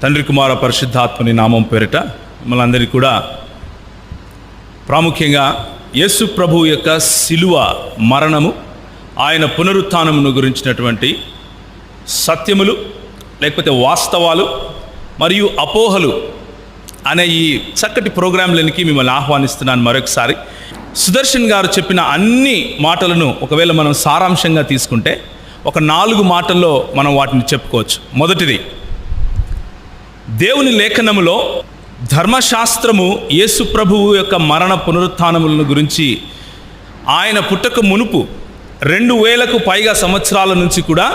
తండ్రి కుమార పరిశుద్ధాత్మని నామం పేరిట మిమ్మల్ని అందరికీ కూడా ప్రాముఖ్యంగా యేసు ప్రభు యొక్క శిలువ మరణము, ఆయన పునరుత్థానమును గురించినటువంటి సత్యములు లేకపోతే వాస్తవాలు మరియు అపోహలు అనే ఈ చక్కటి ప్రోగ్రాంలకి మిమ్మల్ని ఆహ్వానిస్తున్నాను. మరొకసారి సుదర్శన్ గారు చెప్పిన అన్ని మాటలను ఒకవేళ మనం సారాంశంగా తీసుకుంటే ఒక 4 మాటల్లో మనం వాటిని చెప్పుకోవచ్చు. మొదటిది, దేవుని లేఖనములో ధర్మశాస్త్రము యేసు ప్రభువు యొక్క మరణ పునరుత్థానములను గురించి ఆయన పుట్టక మునుపు 2000కు పైగా సంవత్సరాల నుంచి కూడా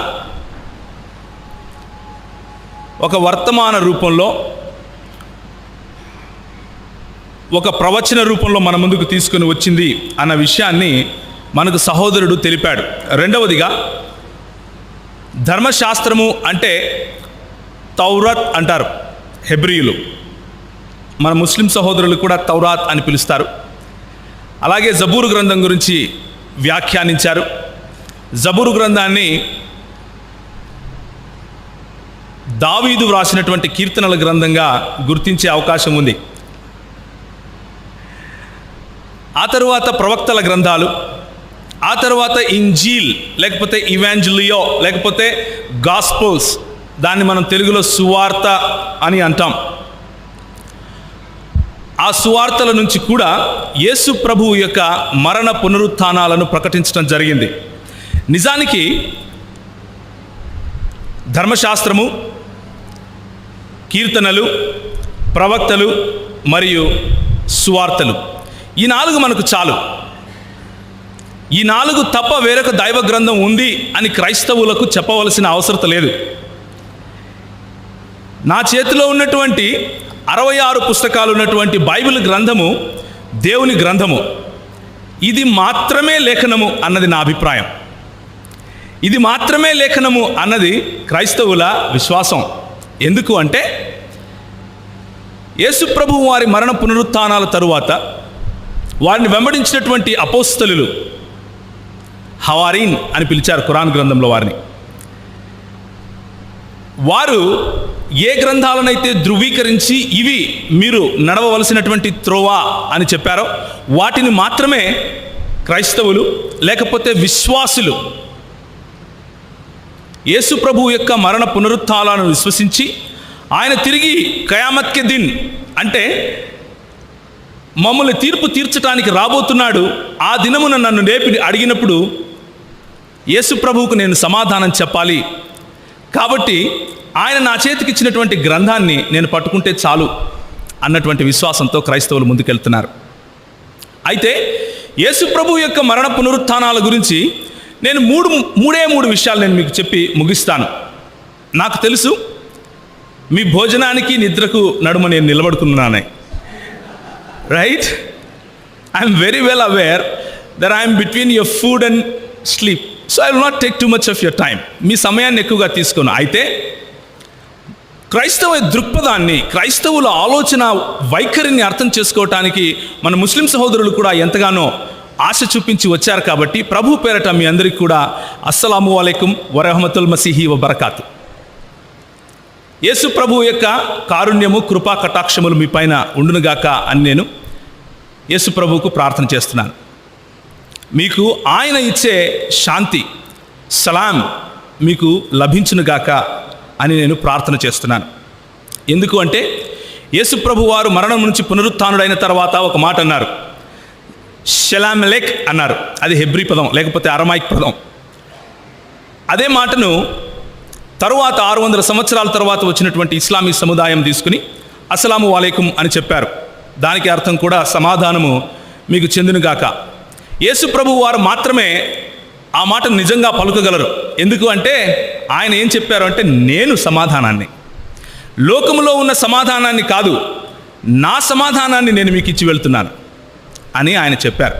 ఒక వర్తమాన రూపంలో, ఒక ప్రవచన రూపంలో మన ముందుకు తీసుకుని వచ్చింది అన్న విషయాన్ని మనకు సహోదరుడు తెలిపాడు. రెండవదిగా, ధర్మశాస్త్రము అంటే తౌరాత్ అంటారు హెబ్రీయులు, మన ముస్లిం సహోదరులు కూడా తౌరాత్ అని పిలుస్తారు. అలాగే జబూరు గ్రంథం గురించి వ్యాఖ్యానించారు. జబూరు గ్రంథాన్ని దావీదు వ్రాసినటువంటి కీర్తనల గ్రంథంగా గుర్తించే అవకాశం ఉంది. ఆ తరువాత ప్రవక్తల గ్రంథాలు, ఆ తర్వాత ఇంజీల్ లేకపోతే ఇవాంజలియో లేకపోతే గాస్పోల్స్, దాన్ని మనం తెలుగులో సువార్త అని అంటాం. ఆ సువార్తల నుంచి కూడా యేసు ప్రభువు యొక్క మరణ పునరుత్థానాలను ప్రకటించడం జరిగింది. నిజానికి ధర్మశాస్త్రము, కీర్తనలు, ప్రవక్తలు మరియు సువార్తలు, ఈ 4 మనకు చాలు. ఈ 4 తప్ప వేరొక దైవ గ్రంథం ఉంది అని క్రైస్తవులకు చెప్పవలసిన అవసరం లేదు. నా చేతిలో ఉన్నటువంటి 66 పుస్తకాలు ఉన్నటువంటి బైబిల్ గ్రంథము దేవుని గ్రంథము. ఇది మాత్రమే లేఖనము అన్నది నా అభిప్రాయం. ఇది మాత్రమే లేఖనము అన్నది క్రైస్తవుల విశ్వాసం. ఎందుకు అంటే యేసు ప్రభువు వారి మరణ పునరుత్థానాల తరువాత వారిని వెంబడించినటువంటి అపోస్తలులు, హవారీన్ అని పిలిచారు ఖురాన్ గ్రంథంలో వారిని. వారు ఏ గ్రంథాలనైతే ధృవీకరించి ఇవి మీరు నడవవలసినటువంటి త్రోవా అని చెప్పారో వాటిని మాత్రమే క్రైస్తవులు లేకపోతే విశ్వాసులు యేసు ప్రభువు యొక్క మరణ పునరుత్థానాలను విశ్వసించి, ఆయన తిరిగి కయామత్ కే దిన్ అంటే మమ్మల్ని తీర్పు తీర్చడానికి రాబోతున్నాడు, ఆ దినమున నన్ను లేపి అడిగినప్పుడు యేసు ప్రభువుకు నేను సమాధానం చెప్పాలి, కాబట్టి ఆయన నా చేతికి ఇచ్చినటువంటి గ్రంథాన్ని నేను పట్టుకుంటే చాలు అన్నటువంటి విశ్వాసంతో క్రైస్తవులు ముందుకెళ్తున్నారు. అయితే యేసు ప్రభువు యొక్క మరణ పునరుత్థానాల గురించి నేను మూడే విషయాలు నేను మీకు చెప్పి ముగిస్తాను. నాకు తెలుసు మీ భోజనానికి నిద్రకు నడుమ నేను నిలబడుతున్నానే, right? I'm very well aware that I'm between your food and sleep, so I will not take too much of your time. మీ సమయాన్ని ఎక్కువగా తీసుకోను. అయితే క్రైస్తవ దృక్పథాన్ని, క్రైస్తవుల ఆలోచన వైఖరిని అర్థం చేసుకోవటానికి మన ముస్లిం సహోదరులు కూడా ఎంతగానో ఆశ చూపించి వచ్చారు. కాబట్టి ప్రభు పేరట మీ అందరికీ కూడా అస్సలాము అలైకుం వరహమతుల్ మసీహి వబరకాతు. యేసు ప్రభు యొక్క కారుణ్యము, కృపా కటాక్షములు మీ పైన ఉండునుగాక అని నేను యేసు ప్రభువుకు ప్రార్థన చేస్తున్నాను. మీకు ఆయన ఇచ్చే శాంతి, సలాం మీకు లభించునుగాక అని నేను ప్రార్థన చేస్తున్నాను. ఎందుకు అంటే యేసు ప్రభు వారు మరణం నుంచి పునరుత్థానుడైన తర్వాత ఒక మాట అన్నారు, షలామ్ లేక్ అన్నారు. అది హెబ్రీ పదం లేకపోతే అరమాయిక్ పదం. అదే మాటను తరువాత 600 సంవత్సరాల తర్వాత వచ్చినటువంటి ఇస్లామీ సముదాయం తీసుకుని అస్సలాము అలైకుం అని చెప్పారు. దానికి అర్థం కూడా సమాధానము మీకు చెందునుగాక. యేసు ప్రభువు వారు మాత్రమే ఆ మాటను నిజంగా పలుకగలరు. ఎందుకు అంటే ఆయన ఏం చెప్పారు అంటే, నేను సమాధానాన్ని, లోకములో ఉన్న సమాధానాన్ని కాదు, నా సమాధానాన్ని నేను మీకు ఇచ్చి వెళ్తున్నాను అని ఆయన చెప్పారు.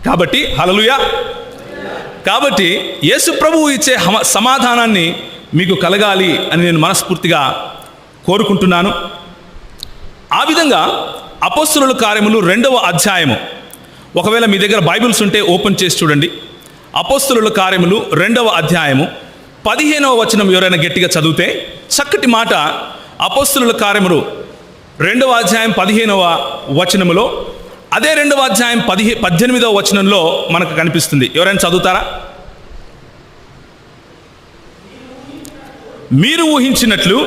కాబట్టి హల్లెలూయా. కాబట్టి యేసు ప్రభువు ఇచ్చే సమాధానాన్ని మీకు కలగాలి అని నేను మనస్ఫూర్తిగా కోరుకుంటున్నాను. ఆ విధంగా అపోస్తలుల కార్యములు 2వ అధ్యాయము, ఒకవేళ మీ దగ్గర బైబిల్స్ ఉంటే ఓపెన్ చేసి చూడండి. అపోస్తలుల కార్యములు 2వ అధ్యాయము 15వ వచనం ఎవరైనా గట్టిగా చదివితే చక్కటి మాట అపోస్తలుల కార్యములు 2వ అధ్యాయం 15వ వచనములో, అదే 2వ అధ్యాయం 18వ వచనంలో మనకు కనిపిస్తుంది. ఎవరైనా చదువుతారా? మీరు ఊహించినట్లు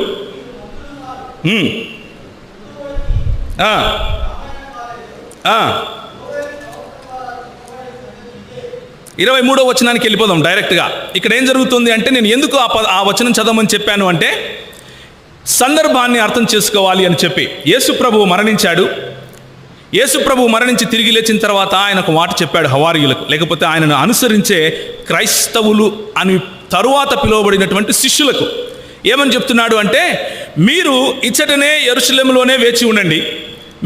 23వ వచనానికి వెళ్ళిపోదాం డైరెక్ట్గా. ఇక్కడ ఏం జరుగుతుంది అంటే, నేను ఎందుకు ఆ వచనం చదవమని చెప్పాను అంటే, సందర్భాన్ని అర్థం చేసుకోవాలి అని చెప్పి. యేసు ప్రభువు మరణించాడు. యేసు ప్రభువు మరణించి తిరిగి లేచిన తర్వాత ఆయన ఒక మాట చెప్పాడు హవారీయులకు, లేకపోతే ఆయనను అనుసరించే క్రైస్తవులు అని తరువాత పిలువబడినటువంటి శిష్యులకు. ఏమని చెప్తున్నాడు అంటే, మీరు ఇచ్చటనే యెరూషలేములోనే వేచి ఉండండి.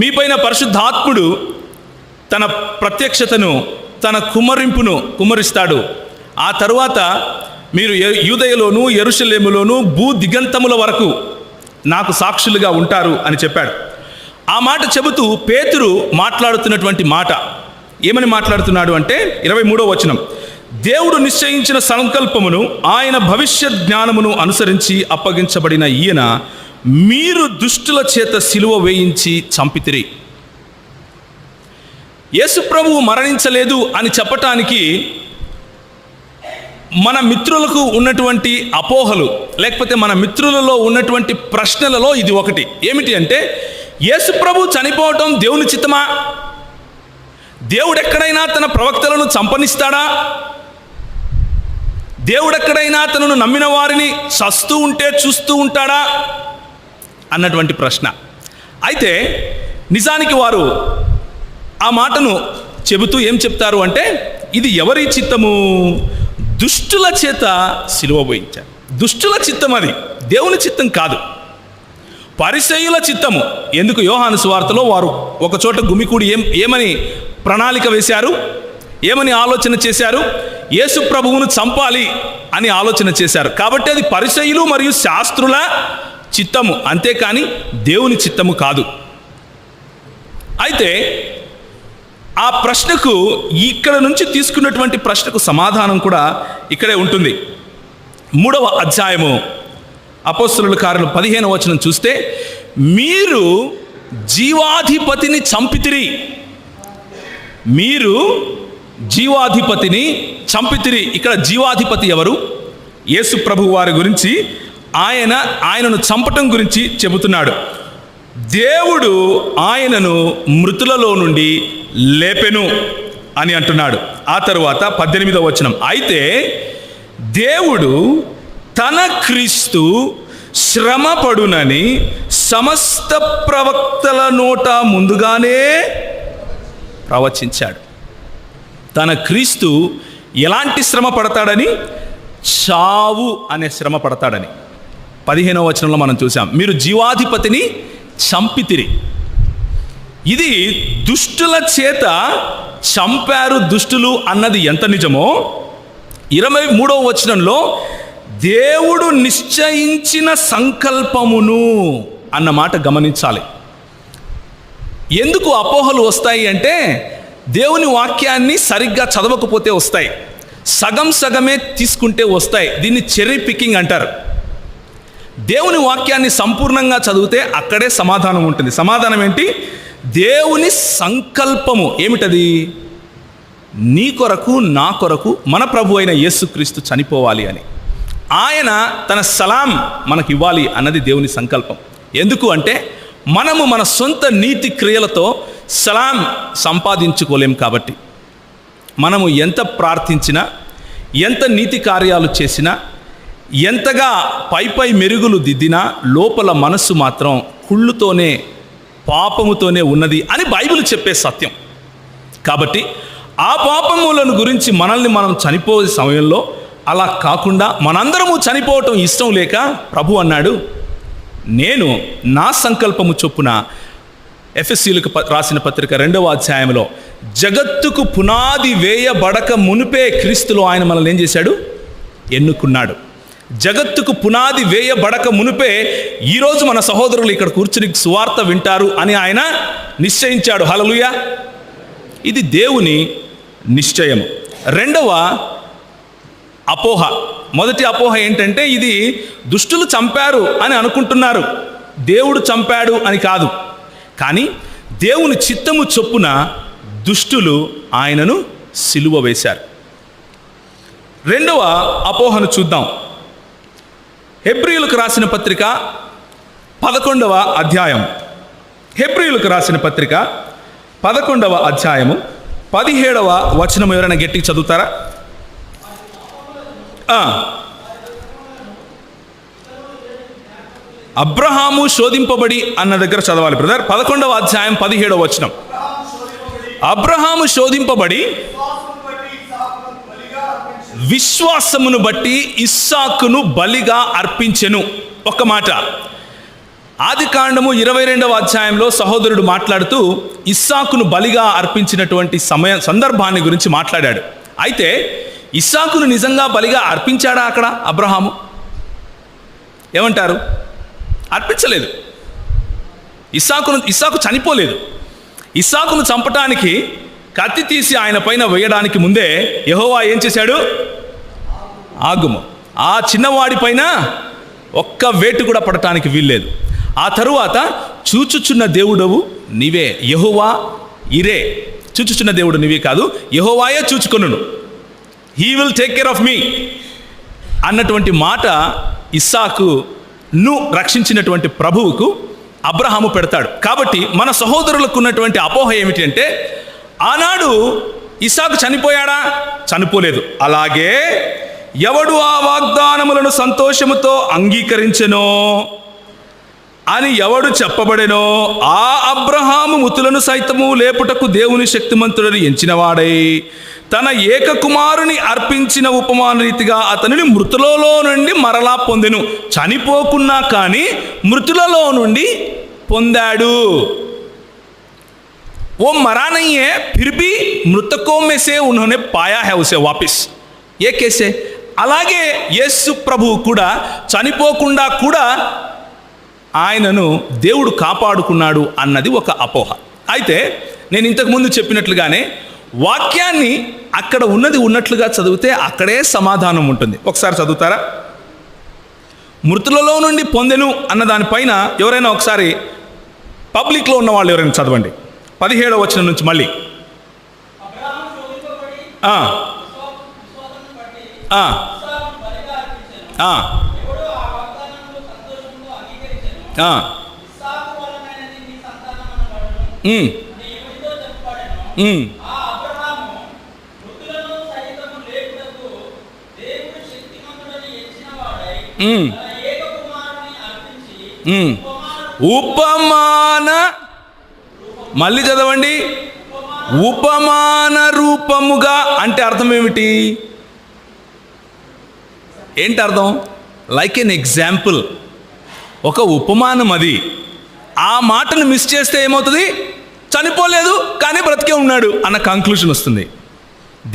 మీపైన పరిశుద్ధాత్ముడు తన ప్రత్యక్షతను, తన కుమ్మరిస్తాడు. ఆ తరువాత మీరు యూదయలోను యెరూషలేములోను భూ దిగంతముల వరకు నాకు సాక్షులుగా ఉంటారు అని చెప్పాడు. ఆ మాట చెబుతూ పేతురు మాట్లాడుతున్నటువంటి మాట ఏమని మాట్లాడుతున్నాడు అంటే, 23వ వచనం, దేవుడు నిశ్చయించిన సంకల్పమును ఆయన భవిష్యత్ జ్ఞానమును అనుసరించి అప్పగించబడిన ఈయన మీరు దుష్టుల చేత సిలువ వేయించి చంపితిరి. యేసు ప్రభువు మరణించలేదు అని చెప్పటానికి మన మిత్రులకు ఉన్నటువంటి అపోహలు, లేకపోతే మన మిత్రులలో ఉన్నటువంటి ప్రశ్నలలో ఇది ఒకటి. ఏమిటి అంటే, యేసు ప్రభు చనిపోవటం దేవుని చిత్తమా? దేవుడెక్కడైనా తన ప్రవక్తలను చంపనిస్తాడా? దేవుడెక్కడైనా తనను నమ్మిన వారిని చస్తూ ఉంటే చూస్తూ ఉంటాడా అన్నటువంటి ప్రశ్న. అయితే నిజానికి వారు ఆ మాటను చెబుతూ ఏం చెప్తారు అంటే, ఇది ఎవరి చిత్తము? దుష్టుల చేత సిలువ వేయించారు. దుష్టుల చిత్తం, అది దేవుని చిత్తం కాదు, పరిసయ్యుల చిత్తము. ఎందుకు? యోహాను సువార్తలో వారు ఒక చోట గుమికూడి ఏమని ప్రణాళిక వేశారు, ఏమని ఆలోచన చేశారు? యేసు ప్రభువును చంపాలి అని ఆలోచన చేశారు. కాబట్టి అది పరిసయ్యులు మరియు శాస్త్రుల చిత్తము, అంతేకాని దేవుని చిత్తము కాదు. అయితే ఆ ప్రశ్నకు, ఇక్కడ నుంచి తీసుకున్నటువంటి ప్రశ్నకు సమాధానం కూడా ఇక్కడే ఉంటుంది. 3వ అధ్యాయము అపోస్తలుల కార్యములు 15వ వచనం చూస్తే, మీరు జీవాధిపతిని చంపితిరి. మీరు జీవాధిపతిని చంపితిరి. ఇక్కడ జీవాధిపతి ఎవరు? యేసు ప్రభు వారి గురించి, ఆయనను చంపటం గురించి చెబుతున్నాడు. దేవుడు ఆయనను మృతులలో నుండి లేపెను అని అంటున్నాడు. ఆ తరువాత 18వ వచనం, అయితే దేవుడు తన క్రీస్తు శ్రమపడునని సమస్త ప్రవక్తల నోట ముందుగానే ప్రవచించాడు. తన క్రీస్తు ఎలాంటి శ్రమ పడతాడని? చావు అనే శ్రమ పడతాడని 15వ వచనంలో మనం చూసాం. మీరు జీవాధిపతిని చంపితిరి. ఇది దుష్టుల చేత చంపారు దుష్టులు అన్నది ఎంత నిజమో, 23వ వచనంలో దేవుడు నిశ్చయించిన సంకల్పమును అన్న మాట గమనించాలి. ఎందుకు అపోహలు వస్తాయి అంటే, దేవుని వాక్యాన్ని సరిగ్గా చదవకపోతే వస్తాయి, సగం సగమే తీసుకుంటే వస్తాయి. దీన్ని చెర్రీ పికింగ్ అంటారు. దేవుని వాక్యాన్ని సంపూర్ణంగా చదివితే అక్కడే సమాధానం ఉంటుంది. సమాధానం ఏంటి? దేవుని సంకల్పము ఏమిటది? నీ కొరకు, నా కొరకు మన ప్రభు అయిన యేసుక్రీస్తు చనిపోవాలి అని, ఆయన తన సలాం మనకి ఇవ్వాలి అన్నది దేవుని సంకల్పం. ఎందుకు అంటే, మనము మన సొంత నీతి క్రియలతో సలాం సంపాదించుకోలేం. కాబట్టి మనము ఎంత ప్రార్థించినా, ఎంత నీతి కార్యాలు చేసినా, ఎంతగా పై మెరుగులు దిద్దినా, లోపల మనస్సు మాత్రం కుళ్ళుతోనే, పాపముతోనే ఉన్నది అని బైబిల్ చెప్పే సత్యం. కాబట్టి ఆ పాపములను గురించి మనల్ని మనం చనిపోయే సమయంలో అలా కాకుండా మనందరము చనిపోవటం ఇష్టం లేక ప్రభు అన్నాడు, నేను నా సంకల్పము చొప్పున, ఎఫెసీయులకు రాసిన పత్రిక 2వ అధ్యాయంలో, జగత్తుకు పునాది వేయబడక మునిపే క్రీస్తులో ఆయన మనల్ని ఏం చేశాడు? ఎన్నుకున్నాడు. జగత్తుకు పునాది వేయబడక మునిపే ఈరోజు మన సహోదరులు ఇక్కడ కూర్చుని సువార్త వింటారు అని ఆయన నిశ్చయించాడు. హల్లెలూయా! ఇది దేవుని నిశ్చయం. రెండవ అపోహ, మొదటి అపోహ ఏంటంటే, ఇది దుష్టులు చంపారు అని అనుకుంటున్నారు. దేవుడు చంపాడు అని కాదు, కానీ దేవుని చిత్తము చొప్పున దుష్టులు ఆయనను సిలువ వేశారు. రెండవ అపోహను చూద్దాం. హెబ్రీయులకు రాసిన పత్రిక 11వ అధ్యాయం. హెబ్రీయులకు రాసిన పత్రిక 11వ అధ్యాయము 17వ వచనం ఎవరైనా గట్టిగా చదువుతారా? అబ్రహాము శోధింపబడి అన్న దగ్గర చదవాలి బ్రదర్. 11వ అధ్యాయం 17వ వచనం. అబ్రహాము శోధింపబడి విశ్వాసమును బట్టి ఇస్సాకును బలిగా అర్పించెను. ఒక్క మాట. ఆదికాండము 22వ అధ్యాయంలో సహోదరుడు మాట్లాడుతూ ఇస్సాకును బలిగా అర్పించినటువంటి సందర్భాన్ని గురించి మాట్లాడాడు. అయితే ఇస్సాకును నిజంగా బలిగా అర్పించాడా అక్కడ అబ్రహాము? ఏమంటారు? అర్పించలేదు. ఇస్సాకు చనిపోలేదు. ఇస్సాకును చంపటానికి కత్తి తీసి ఆయన పైన వేయడానికి ముందే యెహోవా ఏం చేశాడు? ఆగుము, ఆ చిన్నవాడి పైన ఒక్క వేటు కూడా పడటానికి వీల్లేదు. ఆ తరువాత చూచుచున్న దేవుడవు నీవే, యెహోవా ఇరే. చూచుచున్న దేవుడు నీవే కాదు, యెహోవాయే చూచుకొనును. He will take care of me అన్నటువంటి మాట ఇస్సాకును రక్షించినటువంటి ప్రభువుకు అబ్రహాము పెడతాడు. కాబట్టి మన సహోదరులకు ఉన్నటువంటి అపోహ ఏమిటి అంటే, ఆనాడు ఇస్సాకు చనిపోయాడా? చనిపోలేదు. అలాగే ఎవడు ఆ వాగ్దానములను సంతోషముతో అంగీకరించెనో అని ఎవడు చెప్పబడెనో ఆ అబ్రహాము మృతులను సైతము లేపుటకు దేవుని శక్తిమంతుడని ఎంచినవాడై తన ఏకకుమారుని అర్పించిన ఉపమాన రీతిగా అతనిని మృతులలో నుండి మరలా పొందెను. చనిపోకున్నా కానీ మృతులలో నుండి పొందాడు. वो मरा नहीं है, फिर भी मृतकों में से उन्होंने पाया है उसे वापिस. ये कैसे? అలాగే యేసు ప్రభువు కూడా చనిపోకుండా కూడా ఆయనను దేవుడు కాపాడుకున్నాడు అన్నది ఒక అపోహ. అయితే నేను ఇంతకుముందు చెప్పినట్లుగానే వాక్యాన్ని అక్కడ ఉన్నది ఉన్నట్లుగా చదివితే అక్కడే సమాధానం ఉంటుంది. ఒకసారి చదువుతారా? మృతులలో నుండి పొందెను అన్న దానిపైన ఎవరైనా ఒకసారి పబ్లిక్లో ఉన్న వాళ్ళు ఎవరైనా చదవండి. 17వ వచనం నుంచి మళ్ళీ. ఉపమాన, మళ్ళీ చదవండి. ఉపమాన రూపముగా అంటే అర్థం ఏమిటి? ఏంటి అర్థం? లైక్ ఎన్ ఎగ్జాంపుల్, ఒక ఉపమానం అది. ఆ మాటను మిస్ చేస్తే ఏమవుతుంది? చనిపోలేదు కానీ బ్రతికే ఉన్నాడు అన్న కంక్లూషన్ వస్తుంది.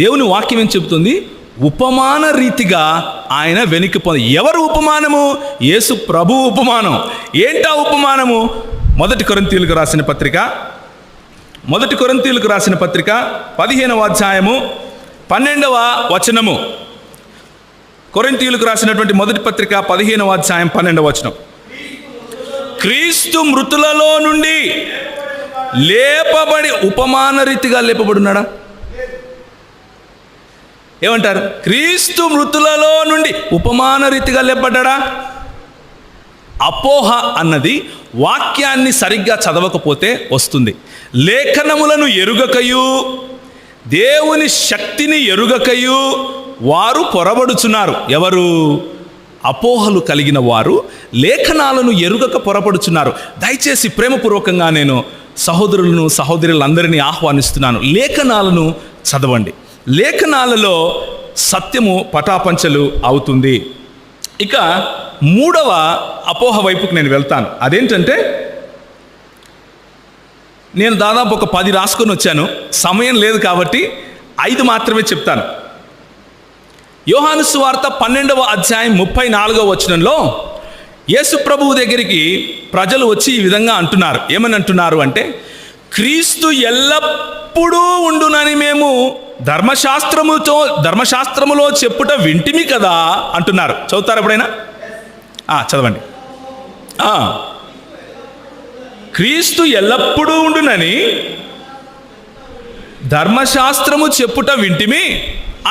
దేవుని వాక్యం ఏం చెబుతుంది? ఉపమాన రీతిగా ఆయన వెనక్కి ఎవరు ఉపమానము? యేసు ప్రభు ఉపమానం. ఏంటా ఉపమానము? 1 కొరింథీయులకు రాసిన పత్రిక 15వ అధ్యాయము 12వ వచనము. కొరింథీయులకు రాసినటువంటి మొదటి పత్రిక 15వ అధ్యాయం 12వ వచనం. క్రీస్తు మృతులలో నుండి లేపబడి, ఉపమాన రీతిగా లేపబడున్నాడా? ఏమంటారు? క్రీస్తు మృతులలో నుండి ఉపమాన రీతిగా లేపబడ్డా? అపోహ అన్నది వాక్యాన్ని సరిగ్గా చదవకపోతే వస్తుంది. లేఖనములను ఎరుగకయు దేవుని శక్తిని ఎరుగకయు వారు పొరబడుచున్నారు. ఎవరు? అపోహలు కలిగిన వారు లేఖనాలను ఎరుగక పొరపడుచున్నారు. దయచేసి ప్రేమపూర్వకంగా నేను సహోదరులను సహోదరులందరినీ ఆహ్వానిస్తున్నాను. లేఖనాలను చదవండి. లేఖనాలలో సత్యము పటాపంచలు అవుతుంది. ఇక 3వ అపోహ వైపుకు నేను వెళ్తాను. అదేంటంటే, నేను దాదాపు ఒక 10 రాసుకొని వచ్చాను. సమయం లేదు కాబట్టి 5 మాత్రమే చెప్తాను. యోహాను సువార్త 12వ అధ్యాయం 34వ వచనంలో యేసు ప్రభువు దగ్గరికి ప్రజలు వచ్చి ఈ విధంగా అంటున్నారు. ఏమని అంటున్నారు అంటే, క్రీస్తు ఎల్లప్పుడూ ఉండునని మేము ధర్మశాస్త్రములో చెప్పుట వింటిమి కదా అంటున్నారు. చదువుతారు ఎప్పుడైనా? చదవండి. క్రీస్తు ఎల్లప్పుడూ ఉండునని ధర్మశాస్త్రము చెప్పుట వింటిమి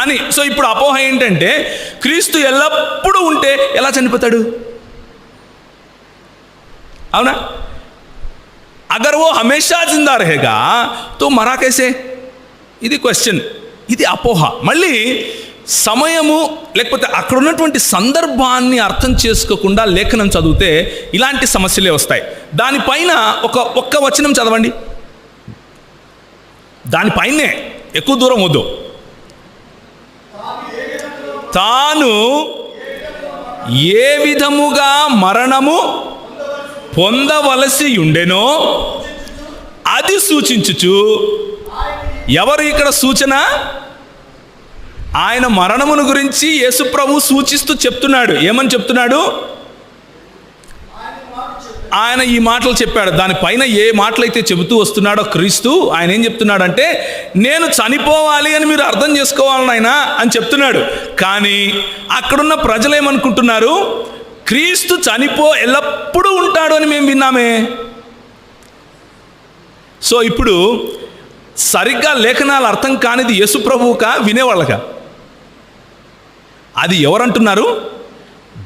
అని. సో ఇప్పుడు అపోహ ఏంటంటే క్రీస్తు ఎల్లప్పుడూ ఉంటే ఎలా చనిపోతాడు? అవునా? అగర్ ఓ హమేషా జిందా రహేగా తో మరా కైసే? ఇది క్వశ్చన్, ఇది అపోహ. మళ్ళీ సమయము లేకపోతే అక్కడ ఉన్నటువంటి సందర్భాన్ని అర్థం చేసుకోకుండా లేఖనం చదివితే ఇలాంటి సమస్యలే వస్తాయి. దానిపైన ఒక్క వచనం చదవండి, దానిపైనే ఎక్కువ దూరం వద్దు. తాను ఏ విధముగా మరణము పొందవలసి ఉండెనో అది సూచించుచు. ఎవరు ఇక్కడ సూచన? ఆయన మరణమును గురించి యేసు ప్రభు సూచిస్తూ చెప్తున్నాడు. ఏమని చెప్తున్నాడు? ఆయన ఈ మాటలు చెప్పాడు. దానిపైన ఏ మాటలు అయితే చెబుతూ వస్తున్నాడో క్రీస్తు, ఆయన ఏం చెప్తున్నాడంటే నేను చనిపోవాలి అని మీరు అర్థం చేసుకోవాలని ఆయన అని చెప్తున్నాడు. కానీ అక్కడున్న ప్రజలు ఏమనుకుంటున్నారు? క్రీస్తు ఎల్లప్పుడూ ఉంటాడు అని మేము విన్నామే. సో ఇప్పుడు సరిగ్గా లేఖనాలు అర్థం కానిది యేసు ప్రభువుకా వినేవాళ్ళక? అది ఎవరంటున్నారు?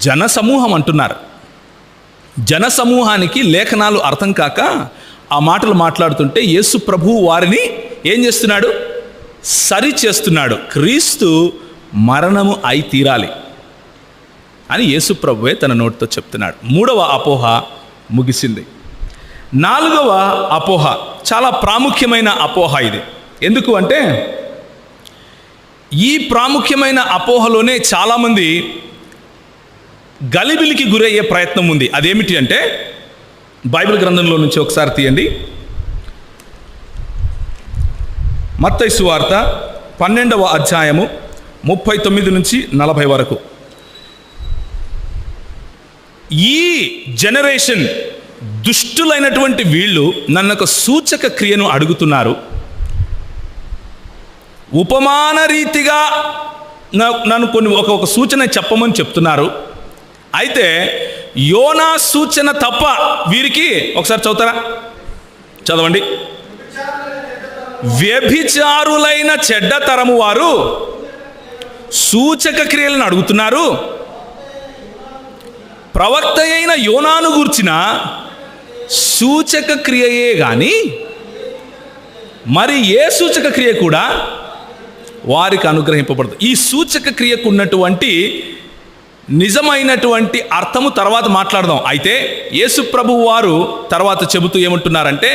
జనసమూహం అంటున్నారు. జనసమూహానికి లేఖనాలు అర్థం కాక ఆ మాటలు మాట్లాడుతుంటే యేసు ప్రభువు వారిని ఏం చేస్తున్నాడు? సరి చేస్తున్నాడు. క్రీస్తు మరణము అయి తీరాలి అని యేసు ప్రభువే తన నోటితో చెప్తున్నాడు. 3వ అపోహ ముగిసింది. 4వ అపోహ చాలా ప్రాముఖ్యమైన అపోహ ఇది. ఎందుకు అంటే ఈ ప్రాముఖ్యమైన అపోహలోనే చాలామంది గలిబిలికి గురయ్యే ప్రయత్నం ఉంది. అదేమిటి అంటే బైబిల్ గ్రంథంలో నుంచి ఒకసారి తీయండి. మత్తయి సువార్త 12వ అధ్యాయము 39 నుంచి 40 వరకు. ఈ జనరేషన్ దుష్టులైనటువంటి వీళ్ళు నన్ను ఒక సూచక క్రియను అడుగుతున్నారు. ఉపమాన రీతిగా నన్ను ఒక సూచన చెప్పమని చెప్తున్నారు. అయితే యోనా సూచన తప్ప వీరికి ఒకసారి చదువుతారా? చదవండి. వ్యభిచారులైన చెడ్డ తరము వారు సూచక క్రియలను అడుగుతున్నారు. ప్రవక్త అయిన యోనాను గూర్చిన సూచక క్రియయే కానీ మరి ఏ సూచక క్రియ కూడా వారికి అనుగ్రహింపబడదు. ఈ సూచక క్రియకు ఉన్నటువంటి నిజమైనటువంటి అర్థము తర్వాత మాట్లాడదాం. అయితే యేసు ప్రభువు వారు తర్వాత చెబుతూ ఏమంటున్నారంటే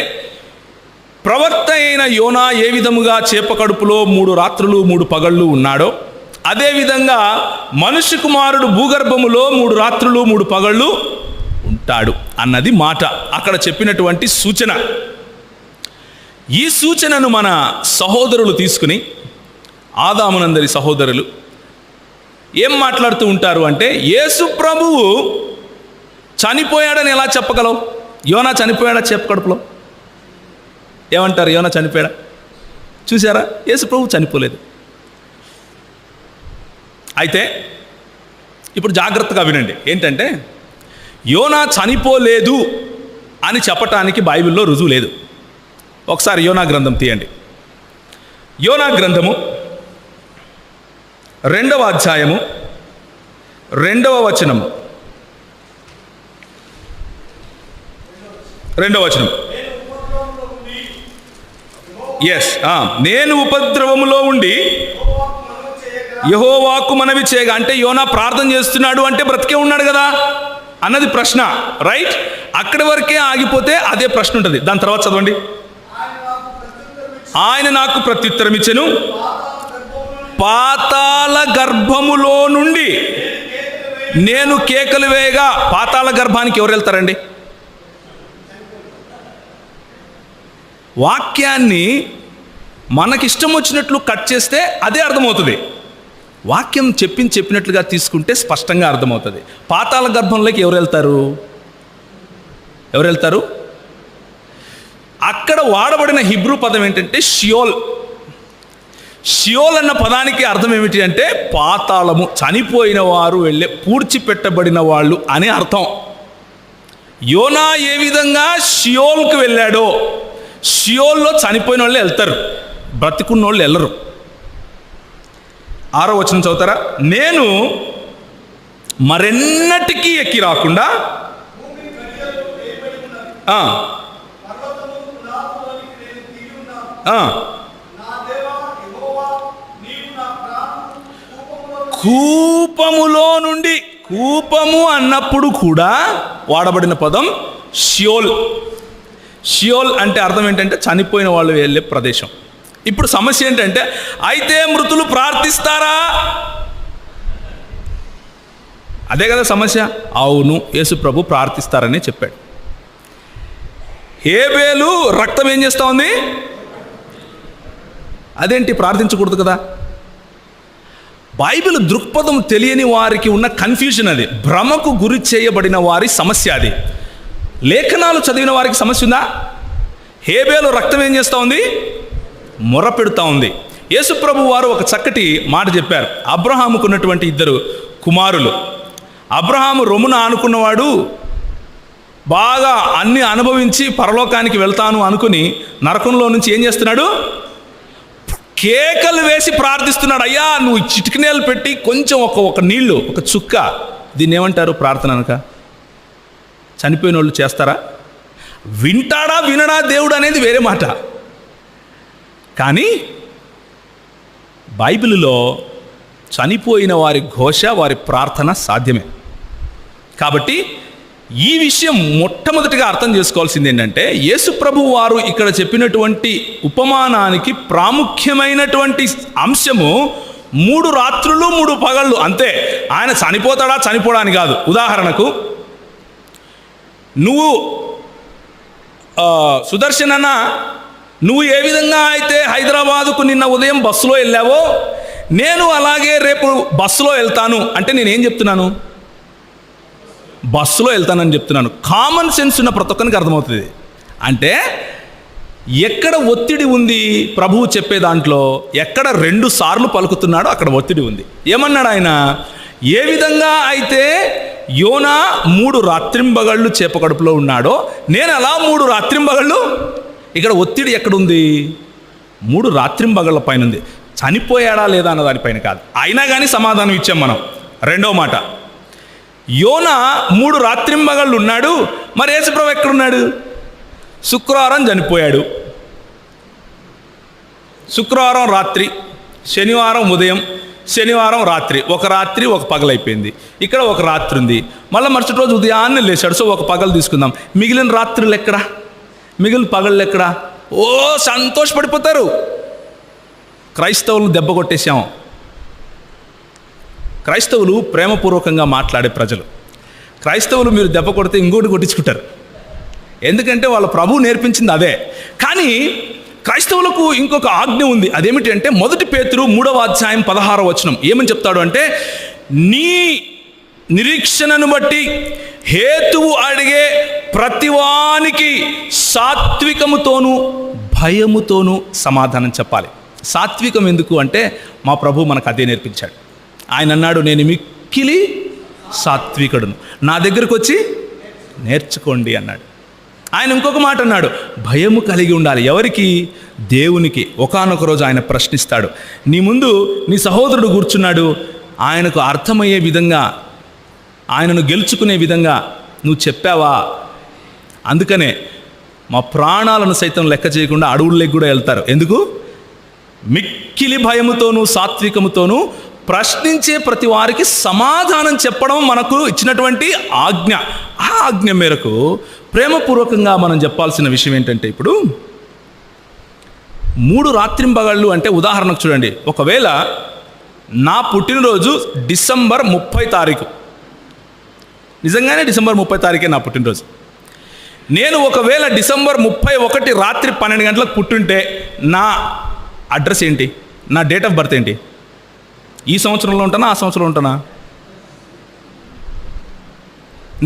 ప్రవక్త అయిన యోనా ఏ విధముగా చేప కడుపులో 3 రాత్రులు 3 పగళ్ళు ఉన్నాడో అదేవిధంగా మనుష్య కుమారుడు భూగర్భములో 3 రాత్రులు 3 పగళ్ళు ఉంటాడు అన్నది మాట. అక్కడ చెప్పినటువంటి సూచన. ఈ సూచనను మన సహోదరులు తీసుకుని, ఆదామునందరి సహోదరులు ఏం మాట్లాడుతూ ఉంటారు అంటే యేసు ప్రభువు చనిపోయాడని ఎలా చెప్పగలవు? యోనా చనిపోయాడా చేప కడుపులో? ఏమంటారు? యోనా చనిపోయాడా? చూసారా? యేసు ప్రభు చనిపోలేదు. అయితే ఇప్పుడు జాగ్రత్తగా వినండి. ఏంటంటే యోనా చనిపోలేదు అని చెప్పటానికి బైబిల్లో రుజువు లేదు. ఒకసారి యోనా గ్రంథం తీయండి. యోనా గ్రంథము 2వ అధ్యాయము 2వ వచనము. 2వ వచనం. నేను ఉపద్రవములో ఉండి యెహోవాకు మనవి చేయగా, అంటే యోనా ప్రార్థన చేస్తున్నాడు అంటే బ్రతికే ఉన్నాడు కదా అన్నది ప్రశ్న. రైట్? అక్కడి వరకే ఆగిపోతే అదే ప్రశ్న ఉంటుంది. దాని తర్వాత చదవండి. ఆయన నాకు ప్రత్యుత్తరం ఇచ్చెను, పాతాళ గర్భములో నుండి నేను కేకలు వేయగా. పాతాళ గర్భానికి ఎవరు వెళ్తారండి? వాక్యాన్ని మనకిష్టం వచ్చినట్లు కట్ చేస్తే అదే అర్థమవుతుంది. వాక్యం చెప్పినట్లుగా తీసుకుంటే స్పష్టంగా అర్థమవుతుంది. పాతాళ గర్భంలోకి ఎవరు వెళ్తారు? అక్కడ వాడబడిన హిబ్రూ పదం ఏంటంటే షియోల్. షియోల్ అన్న పదానికి అర్థం ఏమిటి అంటే పాతాళము, చనిపోయిన వారు వెళ్ళే పూడ్చిపెట్టబడిన వాళ్ళు అని అర్థం. యోనా ఏ విధంగా షియోల్కి వెళ్ళాడో, షియోల్లో చనిపోయిన వాళ్ళు వెళ్తారు, బ్రతికున్న వాళ్ళు వెళ్ళరు. 6వ వచనం చదువుతారా? నేను మరెన్నటికీ ఎక్కి రాకుండా కూపములో నుండి, కూపము అన్నప్పుడు కూడా వాడబడిన పదం షియోల్. షియోల్ అంటే అర్థం ఏంటంటే చనిపోయిన వాళ్ళు వెళ్ళే ప్రదేశం. ఇప్పుడు సమస్య ఏంటంటే, అయితే మృతులు ప్రార్థిస్తారా? అదే కదా సమస్య. అవును, యేసు ప్రభు ప్రార్థిస్తారని చెప్పాడు. హేబేలు రక్తం ఏం చేస్తూ ఉంది? అదేంటి, ప్రార్థించకూడదు కదా? బైబిల్ దృక్పథం తెలియని వారికి ఉన్న కన్ఫ్యూజన్ అది, భ్రమకు గురి చేయబడిన వారి సమస్య అది. లేఖనాలు చదివిన వారికి సమస్య ఉందా? హేబేలు రక్తం ఏం చేస్తూ ఉంది? మొర పెడుతూ ఉంది. యేసు ప్రభు వారు ఒక చక్కటి మాట చెప్పారు. అబ్రహాముకు ఉన్నటువంటి 2 కుమారులు. అబ్రహాము రొమ్మున ఆనుకున్నవాడు, బాగా అన్ని అనుభవించి పరలోకానికి వెళ్తాను అనుకుని నరకంలో నుంచి ఏం చేస్తున్నాడు? కేకలు వేసి ప్రార్థిస్తున్నాడు. అయ్యా, నువ్వు చిటికనేలు పెట్టి కొంచెం ఒక నీళ్లు, ఒక చుక్క, దీన్ని ఏమంటారు? ప్రార్థన అనక. చనిపోయిన వాళ్ళు చేస్తారా? వింటాడా వినడా దేవుడు అనేది వేరే మాట. కానీ బైబిల్లో చనిపోయిన వారి ఘోష, వారి ప్రార్థన సాధ్యమే. కాబట్టి ఈ విషయం మొట్టమొదటిగా అర్థం చేసుకోవాల్సింది ఏంటంటే, యేసు ప్రభు వారు ఇక్కడ చెప్పినటువంటి ఉపమానానికి ప్రాముఖ్యమైనటువంటి అంశము 3 రాత్రులు 3 పగళ్ళు అంతే. ఆయన చనిపోతాడా చనిపోవడానికి కాదు. ఉదాహరణకు, నువ్వు సుదర్శన్ అన్న, నువ్వు ఏ విధంగా అయితే హైదరాబాదుకు నిన్న ఉదయం బస్సులో వెళ్ళావో, నేను అలాగే రేపు బస్సులో వెళ్తాను అంటే నేనేం చెప్తున్నాను? బస్సులో వెళ్తానని చెప్తున్నాను. కామన్ సెన్స్ ఉన్న ప్రతి ఒక్కరికి అర్థమవుతుంది. అంటే ఎక్కడ ఒత్తిడి ఉంది ప్రభువు చెప్పే దాంట్లో, ఎక్కడ 2 సార్లు పలుకుతున్నాడో అక్కడ ఒత్తిడి ఉంది. ఏమన్నాడు ఆయన? ఏ విధంగా అయితే యోనా 3 రాత్రింబగళ్ళు చేపకడుపులో ఉన్నాడో, నేను అలా 3 రాత్రింబగళ్ళు. ఇక్కడ ఒత్తిడి ఎక్కడుంది? 3 రాత్రింబగళ్ళ పైన ఉంది. చనిపోయాడా లేదా అన్న దానిపైన కాదు. అయినా కానీ సమాధానం ఇచ్చాం మనం. 2వ మాట, యోనా 3 రాత్రింబగళ్ళు ఉన్నాడు. మరి యేసుప్రభు ఎక్కడున్నాడు? శుక్రవారం చనిపోయాడు, శుక్రవారం రాత్రి, శనివారం ఉదయం, శనివారం రాత్రి, ఒక రాత్రి ఒక పగలైపోయింది. ఇక్కడ ఒక రాత్రి ఉంది, మళ్ళీ మరుసటి రోజు ఉదయాన్నే లేచాడు. సో ఒక పగలు తీసుకుందాం. మిగిలిన రాత్రులు ఎక్కడా? మిగిలిన పగళ్ళు ఎక్కడా? ఓ సంతోషపడిపోతారు. క్రైస్తవులను దెబ్బ కొట్టేశాం. క్రైస్తవులు ప్రేమపూర్వకంగా మాట్లాడే ప్రజలు. క్రైస్తవులు మీరు దెబ్బ కొడితే ఇంకోటి కొట్టించుకుంటారు, ఎందుకంటే వాళ్ళ ప్రభువు నేర్పించింది అదే. కానీ క్రైస్తవులకు ఇంకొక ఆజ్ఞ ఉంది. అదేమిటి అంటే, 1 పేతురు 3వ అధ్యాయం 16వ వచనం ఏమని చెప్తాడు అంటే, నీ నిరీక్షణను బట్టి హేతువు అడిగే ప్రతివానికి సాత్వికముతోనూ భయముతోనూ సమాధానం చెప్పాలి. సాత్వికం ఎందుకు అంటే, మా ప్రభు మనకు అదే నేర్పించాడు. ఆయన అన్నాడు, నేను మిక్కిలి సాత్వికుడును, నా దగ్గరకు వచ్చి నేర్చుకోండి అన్నాడు. ఆయన ఇంకొక మాట అన్నాడు, భయము కలిగి ఉండాలి. ఎవరికి? దేవునికి. ఒకానొక రోజు ఆయన ప్రశ్నిస్తాడు. నీ ముందు నీ సహోదరుడు కూర్చున్నాడు, ఆయనకు అర్థమయ్యే విధంగా, ఆయనను గెలుచుకునే విధంగా నువ్వు చెప్పావా? అందుకనే మా ప్రాణాలను సైతం లెక్క చేయకుండా అడవుల్లోకి కూడా వెళ్తారు. ఎందుకు? మిక్కిలి భయముతోనూ సాత్వికముతోనూ ప్రశ్నించే ప్రతి వారికి సమాధానం చెప్పడం మనకు ఇచ్చినటువంటి ఆజ్ఞ. ఆ ఆజ్ఞ మేరకు ప్రేమపూర్వకంగా మనం చెప్పాల్సిన విషయం ఏంటంటే, ఇప్పుడు 3 రాత్రింబగళ్ళు అంటే ఉదాహరణకు చూడండి, ఒకవేళ నా పుట్టినరోజు డిసెంబర్ 30 తారీఖు, నిజంగానే డిసెంబర్ 30 తారీఖే నా పుట్టినరోజు. నేను ఒకవేళ డిసెంబర్ 31 రాత్రి 12 గంటలకు పుట్టుంటే నా అడ్రస్ ఏంటి? నా డేట్ ఆఫ్ బర్త్ ఏంటి? ఈ సంవత్సరంలో ఉంటానా, ఆ సంవత్సరంలో ఉంటానా?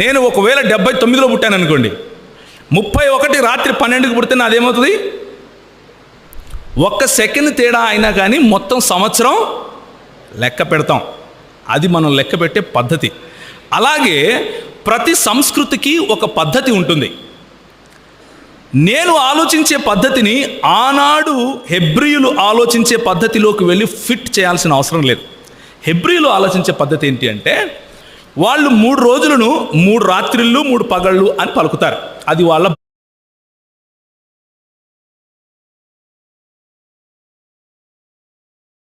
నేను ఒకవేళ 79లో పుట్టాను అనుకోండి, 31 రాత్రి 12కి పుడితే నాదేమవుతుంది? 1 సెకండ్ తేడా అయినా కానీ మొత్తం సంవత్సరం లెక్క పెడతాం. అది మనం లెక్క పెట్టే పద్ధతి. అలాగే ప్రతి సంస్కృతికి ఒక పద్ధతి ఉంటుంది. నేను ఆలోచించే పద్ధతిని ఆనాడు హెబ్రీయులు ఆలోచించే పద్ధతిలోకి వెళ్ళి ఫిట్ చేయాల్సిన అవసరం లేదు. హెబ్రీయులు ఆలోచించే పద్ధతి ఏంటి అంటే, వాళ్ళు 3 రోజులను 3 రాత్రిళ్ళు 3 పగళ్ళు అని పలుకుతారు. అది వాళ్ళ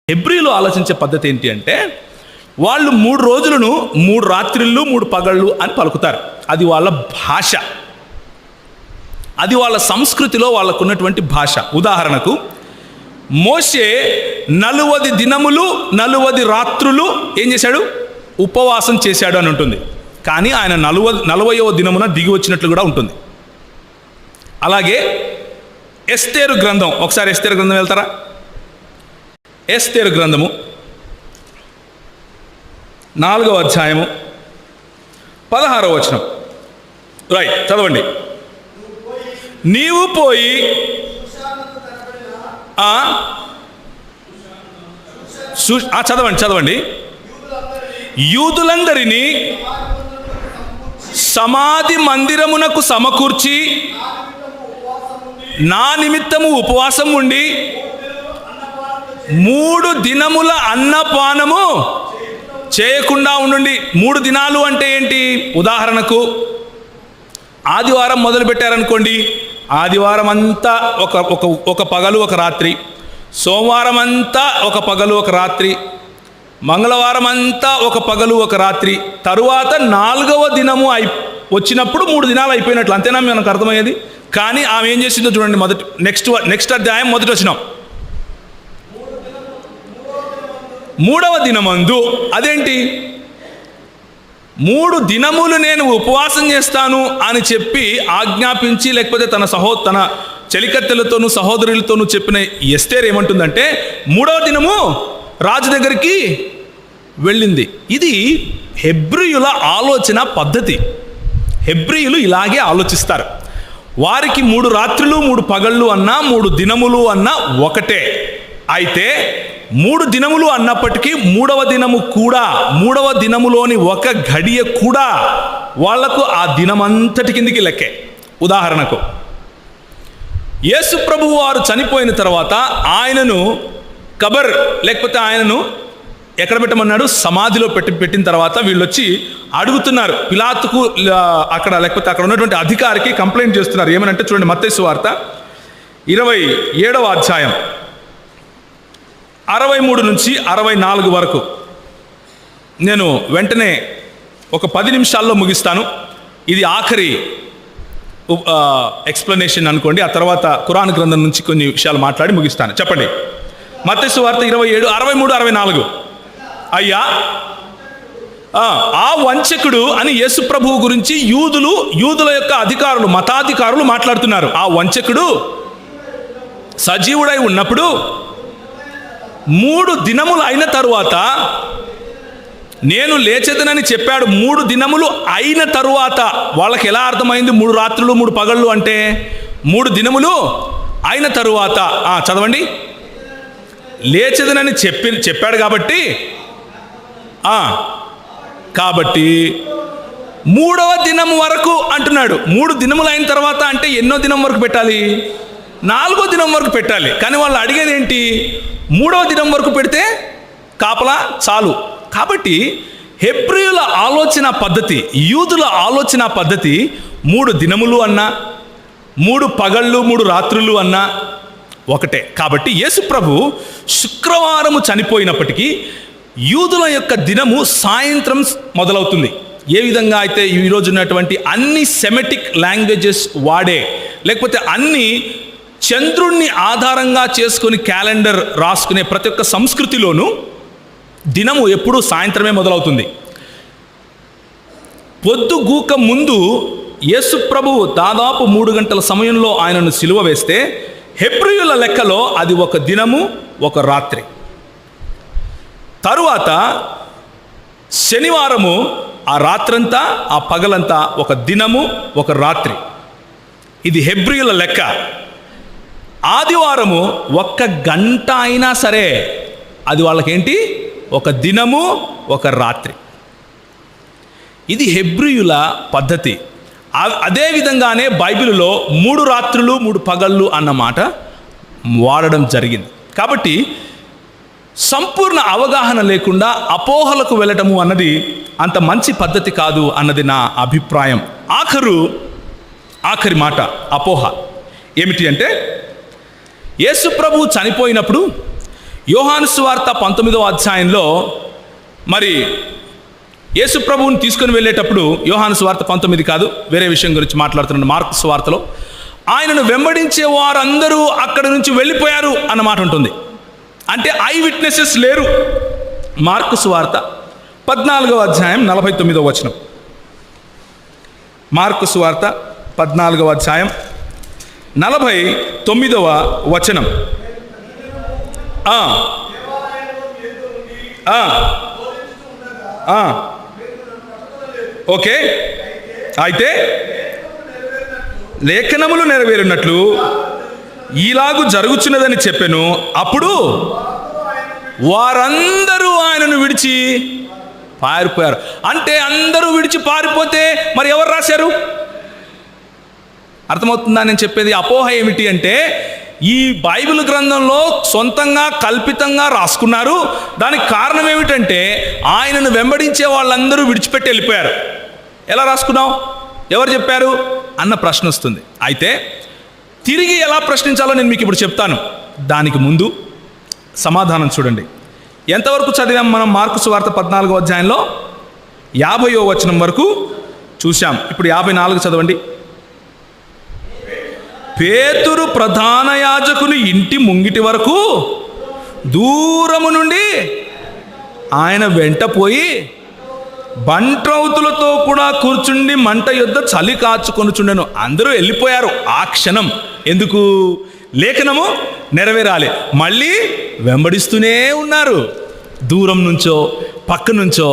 హెబ్రీయులు ఆలోచించే పద్ధతి ఏంటి అంటే, వాళ్ళు 3 రోజులను 3 రాత్రిళ్ళు 3 పగళ్ళు అని పలుకుతారు. అది వాళ్ళ భాష, అది వాళ్ళ సంస్కృతిలో వాళ్ళకున్నటువంటి భాష. ఉదాహరణకు మోషే 40 దినములు 40 రాత్రులు ఏం చేశాడు? ఉపవాసం చేశాడు అని ఉంటుంది. కానీ ఆయన 40వ దినమున దిగి వచ్చినట్లు కూడా ఉంటుంది. అలాగే ఎస్తేరు గ్రంథం, ఒకసారి ఎస్తేరు గ్రంథం వెళ్తారా? ఎస్తేరు గ్రంథము 4వ అధ్యాయము 16వ వచనం. రైట్, చదవండి. నీవు పోయి చదవండి. యూదులందరినీ సమాధి మందిరమునకు సమకూర్చి నా నిమిత్తము ఉపవాసం ఉండి 3 దినముల అన్నపానము చేయకుండా ఉండండి. 3 దినాలు అంటే ఏంటి? ఉదాహరణకు ఆదివారం మొదలు పెట్టారనుకోండి, ఆదివారం అంతా ఒక పగలు ఒక రాత్రి, సోమవారం అంతా ఒక పగలు ఒక రాత్రి, మంగళవారం అంతా ఒక పగలు ఒక రాత్రి, తరువాత 4వ దినము వచ్చినప్పుడు 3 దినాలు అయిపోయినట్లు. అంతేనా మనకు అర్థమయ్యేది? కానీ ఆమె ఏం చేసిందో చూడండి. నెక్స్ట్ అధ్యాయం మొదటి వచనం. 3వ దినమందు, అదేంటి? 3 దినములు నేను ఉపవాసం చేస్తాను అని చెప్పి ఆజ్ఞాపించి, లేకపోతే తన చెలికత్తెలతోనూ సహోదరులతోనూ చెప్పిన ఎస్తేర్ ఏమంటుందంటే, 3వ దినము రాజు దగ్గరికి వెళ్ళింది. ఇది హెబ్రీయుల ఆలోచన పద్ధతి. హెబ్రీయులు ఇలాగే ఆలోచిస్తారు. వారికి 3 రాత్రులు 3 పగళ్ళు అన్నా 3 దినములు అన్నా ఒకటే. అయితే 3 దినములు అన్నప్పటికీ 3వ దినము కూడా, 3వ దినములోని ఒక గడియ కూడా వాళ్లకు ఆ దినమంతటి కిందికి లెక్కే. ఉదాహరణకు యేసు ప్రభువు వారు చనిపోయిన తర్వాత ఆయనను లేకపోతే ఆయనను ఎక్కడ పెట్టమన్నాడు? సమాధిలో పెట్టిన తర్వాత వీళ్ళు వచ్చి అడుగుతున్నారు పిలాతుకు, లేకపోతే అక్కడ ఉన్నటువంటి అధికారికి కంప్లైంట్ చేస్తున్నారు. ఏమనంటే చూడండి, మత్తయి సువార్త 27వ అధ్యాయం 63 నుంచి 64 వరకు. నేను వెంటనే ఒక 10 నిమిషాల్లో ముగిస్తాను. ఇది ఆఖరి ఎక్స్ప్లెనేషన్ అనుకోండి. ఆ తర్వాత ఖురాన్ గ్రంథం నుంచి కొన్ని విషయాలు మాట్లాడి ముగిస్తాను. చెప్పండి. మత్తయి సువార్త 27, 63, 64. అయ్యా, ఆ వంచకుడు అని యేసు ప్రభువు గురించి యూదుల యొక్క అధికారులు, మతాధికారులు మాట్లాడుతున్నారు. ఆ వంచకుడు సజీవుడై ఉన్నప్పుడు 3 దినములు అయిన తరువాత నేను లేచెదనని చెప్పాడు. 3 దినములు అయిన తరువాత వాళ్ళకి ఎలా అర్థమైంది? 3 రాత్రులు 3 పగళ్ళు అంటే 3 దినములు అయిన తరువాత. చదవండి. లేచెదనని చెప్పాడు కాబట్టి 3వ దినం వరకు అంటున్నాడు. 3 దినములు అయిన తర్వాత అంటే ఎన్నో దినం వరకు పెట్టాలి? 4వ దినం వరకు పెట్టాలి. కానీ వాళ్ళు అడిగేది ఏంటి? 3వ దినం వరకు పెడితే కాపలా చాలు. కాబట్టి హెబ్రీయుల ఆలోచన పద్ధతి, యూదుల ఆలోచన పద్ధతి 3 దినములు అన్నా 3 పగళ్ళు 3 రాత్రులు అన్నా ఒకటే. కాబట్టి యేసు ప్రభు శుక్రవారము చనిపోయినప్పటికీ యూదుల యొక్క దినము సాయంత్రం మొదలవుతుంది. ఏ విధంగా అయితే ఈరోజు ఉన్నటువంటి అన్ని సెమెటిక్ లాంగ్వేజెస్ వాడే, లేకపోతే అన్ని చంద్రుణ్ణి ఆధారంగా చేసుకుని క్యాలెండర్ రాసుకునే ప్రతి ఒక్క సంస్కృతిలోనూ దినము ఎప్పుడూ సాయంత్రమే మొదలవుతుంది. పొద్దుగూక ముందు యేసు ప్రభువు దాదాపు 3 గంటల సమయంలో ఆయనను సిలువ వేస్తే హెబ్రీయుల లెక్కలో అది ఒక దినము ఒక రాత్రి. తరువాత శనివారము ఆ రాత్రంతా ఆ పగలంతా ఒక దినము ఒక రాత్రి. ఇది హెబ్రీయుల లెక్క. ఆదివారము 1 గంట అయినా సరే అది వాళ్ళకేంటి? ఒక దినము ఒక రాత్రి. ఇది హెబ్రీయుల పద్ధతి. అదే విధంగానే బైబిల్లో 3 రాత్రులు 3 పగళ్ళు అన్న మాట వాడడం జరిగింది. కాబట్టి సంపూర్ణ అవగాహన లేకుండా అపోహలకు వెళ్ళటము అన్నది అంత మంచి పద్ధతి కాదు అన్నది నా అభిప్రాయం. ఆఖరి మాట అపోహ ఏమిటి అంటే, యేసు ప్రభు చనిపోయినప్పుడు యోహాను సువార్త 19వ అధ్యాయంలో మరి యేసు ప్రభువుని తీసుకొని వెళ్ళేటప్పుడు, యోహాను సువార్త 19 కాదు, వేరే విషయం గురించి మాట్లాడుతున్నాను, మార్కు సువార్తలో ఆయనను వెంబడించే వారందరూ అక్కడి నుంచి వెళ్ళిపోయారు అన్నమాట ఉంటుంది. అంటే ఐ విట్నెసెస్ లేరు. మార్కు సువార్త 14వ అధ్యాయం 49వ వచనం. మార్కు సువార్త 14వ అధ్యాయం 49వ వచనం. ఓకే, అయితే లేఖనములు నెరవేరున్నట్లు ఈలాగు జరుగుచున్నదని చెప్పెను. అప్పుడు వారందరూ ఆయనను విడిచి పారిపోయారు. అంటే అందరూ విడిచి పారిపోతే మరి ఎవరు రాశారు? అర్థమవుతుందా నేను చెప్పేది? అపోహ ఏమిటి అంటే, ఈ బైబిల్ గ్రంథంలో సొంతంగా కల్పితంగా రాసుకున్నారు. దానికి కారణం ఏమిటంటే, ఆయనను వెంబడించే వాళ్ళందరూ విడిచిపెట్టి వెళ్ళిపోయారు. ఎలా రాసుకున్నావు, ఎవరు చెప్పారు అన్న ప్రశ్న వస్తుంది. అయితే తిరిగి ఎలా ప్రశ్నించాలో నేను మీకు ఇప్పుడు చెప్తాను. దానికి ముందు సమాధానం చూడండి. ఎంతవరకు చదివాం మనం? మార్కు సువార్త 14వ అధ్యాయంలో 50వ వచనం వరకు చూశాం. ఇప్పుడు 54 చదవండి. పేతురు ప్రధాన యాజకుని ఇంటి ముంగిటి వరకు దూరము నుండి ఆయన వెంట పోయి బంట్రౌతులతో కూడా కూర్చుండి మంట యొద్ద చలి కాచుకొనుచుండెను. అందరూ వెళ్ళిపోయారు ఆ క్షణం. ఎందుకు? లేఖనము నెరవేరాలి. మళ్ళీ వెంబడిస్తూనే ఉన్నారు. దూరం నుంచో, పక్క నుంచో,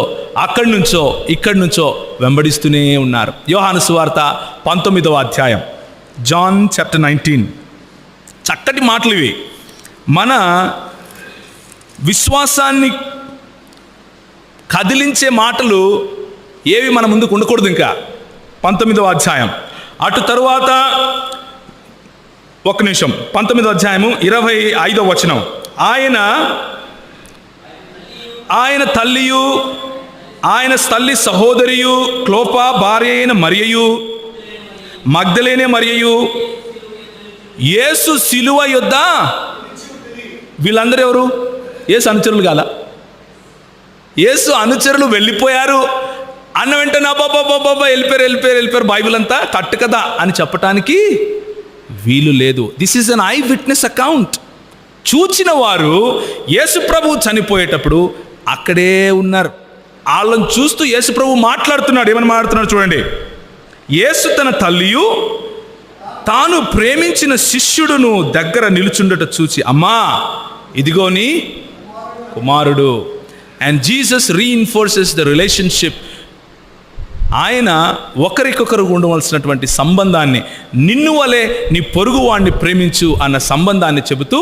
అక్కడి నుంచో, ఇక్కడి నుంచో వెంబడిస్తూనే ఉన్నారు. యోహాను సువార్త 19వ అధ్యాయం, జాన్ చాప్టర్ 19. చక్కటి మాటలు ఇవి. మన విశ్వాసాన్ని కదిలించే మాటలు ఏవి మన ముందుకు ఉండకూడదు. ఇంకా 19వ అధ్యాయం. అటు తరువాత 19వ అధ్యాయము 25వ వచనం. ఆయన తల్లియు ఆయన తల్లి సహోదరియు క్లోపా భార్య అయిన మరియయు మగ్దలేనే మరియయు యేసు సిలువ యొద్ద. వీళ్ళందరూ ఎవరు? యేసు అనుచరులు కాల? యేసు అనుచరులు వెళ్ళిపోయారు అన్న వెంటనే బాబా వెళ్ళిపోయారు బైబిల్ అంతా కట్టు కదా అని చెప్పటానికి వీలు లేదు. This is an I witness account. చూచిన వారు యేసు ప్రభు చనిపోయేటప్పుడు అక్కడే ఉన్నారు. వాళ్ళని చూస్తూ యేసు ప్రభు మాట్లాడుతున్నాడు. ఏమని మాట్లాడుతున్నాడు చూడండి. యేసు తన తల్లియు తాను ప్రేమించిన శిష్యుడును దగ్గర నిలుచుండట చూచి, అమ్మా ఇదిగో నీ కుమారుడు. And Jesus reinforces the relationship. ఆయన ఒకరికొకరు ఉండవలసినటువంటి సంబంధాన్ని, నిన్ను వలె నీ పొరుగు వాడిని ప్రేమించు అన్న సంబంధాన్ని చెబుతూ,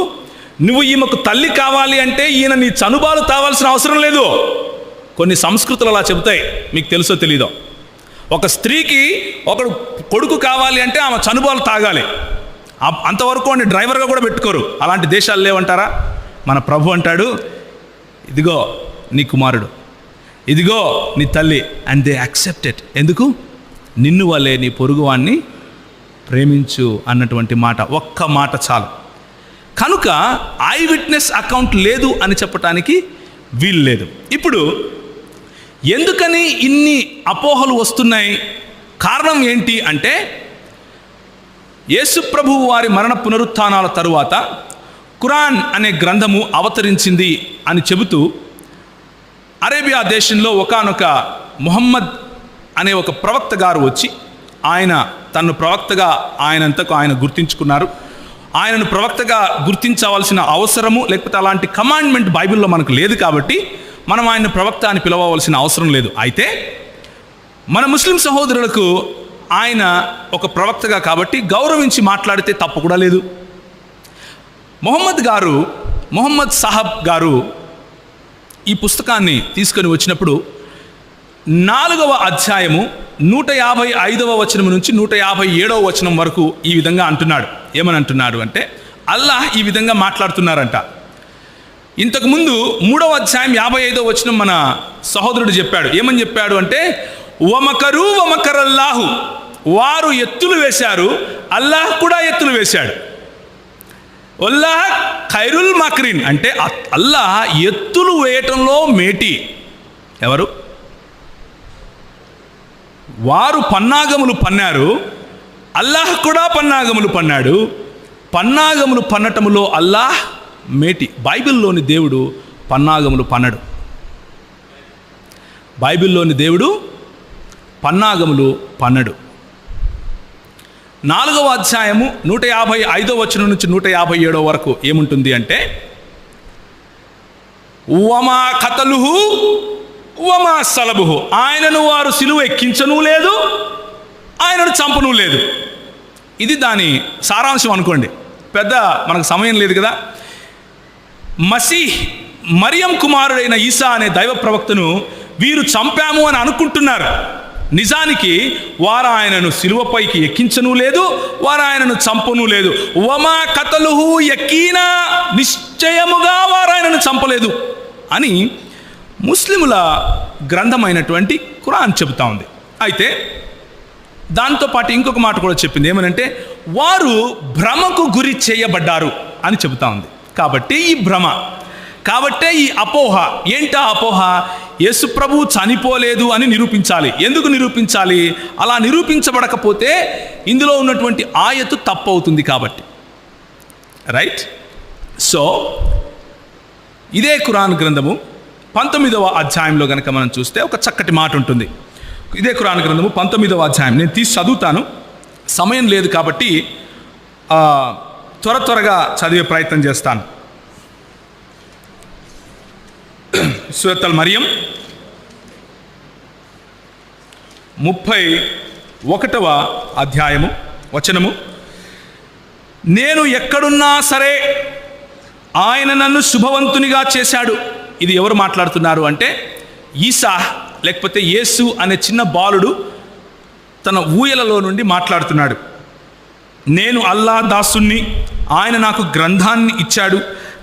నువ్వు ఈమెకు తల్లి కావాలి అంటే ఈయన నీ చనుబాలు తావాల్సిన అవసరం లేదు. కొన్ని సంస్కృతులు అలా చెబుతాయి, మీకు తెలుసో తెలీదో. ఒక స్త్రీకి ఒకడు కొడుకు కావాలి అంటే ఆమె చనుబాలు తాగాలి. అంతవరకు అని డ్రైవర్గా కూడా పెట్టుకోరు. అలాంటి దేశాలు లేవంటారా? మన ప్రభు అంటాడు, ఇదిగో నీ కుమారుడు, ఇదిగో నీ తల్లి. And they accepted. ఎందుకు? నిన్ను వల్లే నీ పొరుగువాన్ని ప్రేమించు అన్నటువంటి మాట, ఒక్క మాట చాలు. కనుక ఐ విట్నెస్ అకౌంట్ లేదు అని చెప్పటానికి వీలు లేదు. ఇప్పుడు ఎందుకని ఇన్ని అపోహలు వస్తున్నాయి? కారణం ఏంటి అంటే, యేసు ప్రభువు వారి మరణ పునరుత్థానాల తరువాత ఖురాన్ అనే గ్రంథము అవతరించింది అని చెబుతూ అరేబియా దేశంలో ఒకానొక ముహమ్మద్ అనే ఒక ప్రవక్త గారు వచ్చి, ఆయన తను ప్రవక్తగా ఆయనంతకు ఆయన గుర్తించుకున్నారు. ఆయనను ప్రవక్తగా గుర్తించవలసిన అవసరము లేకపోతే అలాంటి కమాండ్మెంట్ బైబిల్లో మనకు లేదు కాబట్టి మనం ఆయన ప్రవక్త అని పిలవవలసిన అవసరం లేదు. అయితే మన ముస్లిం సహోదరులకు ఆయన ఒక ప్రవక్తగా కాబట్టి గౌరవించి మాట్లాడితే తప్పు కూడా లేదు. మొహమ్మద్ సాహబ్ గారు ఈ పుస్తకాన్ని తీసుకొని వచ్చినప్పుడు 4వ అధ్యాయము 155వ వచనం నుంచి 157వ వచనం వరకు ఈ విధంగా అంటున్నాడు. ఏమని అంటున్నాడు అంటే, అల్లాహ్ ఈ విధంగా మాట్లాడుతున్నారంట. ఇంతకుముందు 3వ అధ్యాయం 55వ వచనం మన సహోదరుడు చెప్పాడు. ఏమని చెప్పాడు అంటే, వమకరు వమకరల్లాహు, వారు ఎత్తులు వేశారు, అల్లాహ్ కూడా ఎత్తులు వేశాడు. అల్లాహ్ ఖైరుల్ మాక్రిన్, అంటే అల్లాహ్ ఎత్తులు వేయటంలో మేటి. ఎవరు? వారు పన్నాగములు పన్నారు, అల్లాహ్ కూడా పన్నాగములు పన్నాడు. పన్నాగములు పన్నటములో అల్లాహ్ మేటి. బైబిల్లోని దేవుడు పన్నాగములు పన్నడు. బైబిల్లోని దేవుడు పన్నాగములు పన్నడు. 4వ అధ్యాయము 155వ వచనం నుంచి 157వ వరకు ఏముంటుంది అంటే, వమా ఖతలుహు వమా సలబుహు, ఆయనను వారు సిలువ ఎక్కించను లేదు, ఆయనను చంపను లేదు. ఇది దాని సారాంశం అనుకోండి. పెద్ద మనకు సమయం లేదు కదా. మసీహ్, మరియం కుమారుడైన ఈసా అనే దైవ ప్రవక్తను వీరు చంపాము అని అనుకుంటున్నారు. నిజానికి వారు ఆయనను సిలువపైకి ఎక్కించను లేదు, వారు ఆయనను చంపను లేదు. వమా కతలుహు యకీనా, నిశ్చయముగా వారు ఆయనను చంపలేదు అని ముస్లిముల గ్రంథమైనటువంటి ఖురాన్ చెబుతా ఉంది. అయితే దాంతోపాటు ఇంకొక మాట కూడా చెప్పింది. ఏమనంటే, వారు భ్రమకు గురి చేయబడ్డారు అని చెబుతా ఉంది. కాబట్టి ఈ భ్రమ, కాబట్టే ఈ అపోహ. ఏంటా అపోహ? యేసు ప్రభు చనిపోలేదు అని నిరూపించాలి. ఎందుకు నిరూపించాలి? అలా నిరూపించబడకపోతే ఇందులో ఉన్నటువంటి ఆయతు తప్పు అవుతుంది కాబట్టి. రైట్? సో ఇదే ఖురాన్ గ్రంథము 19వ అధ్యాయంలో కనుక మనం చూస్తే ఒక చక్కటి మాట ఉంటుంది. ఇదే ఖురాన్ గ్రంథము 19వ అధ్యాయం. నేను తీసి చదువుతాను, సమయం లేదు కాబట్టి త్వరగా చదివే ప్రయత్నం చేస్తాను. సూరతుల్ మరియం 31వ అధ్యాయము వచనము, నేను ఎక్కడున్నా సరే ఆయన నన్ను శుభవంతునిగా చేశాడు. ఇది ఎవరు మాట్లాడుతున్నారు అంటే, ఈసా లేకపోతే యేసు అనే చిన్న బాలుడు తన ఊయలలో నుండి మాట్లాడుతున్నాడు. నేను అల్లాహ్ దాసుని, ఆయన నాకు గ్రంథాన్ని ఇచ్చాడు,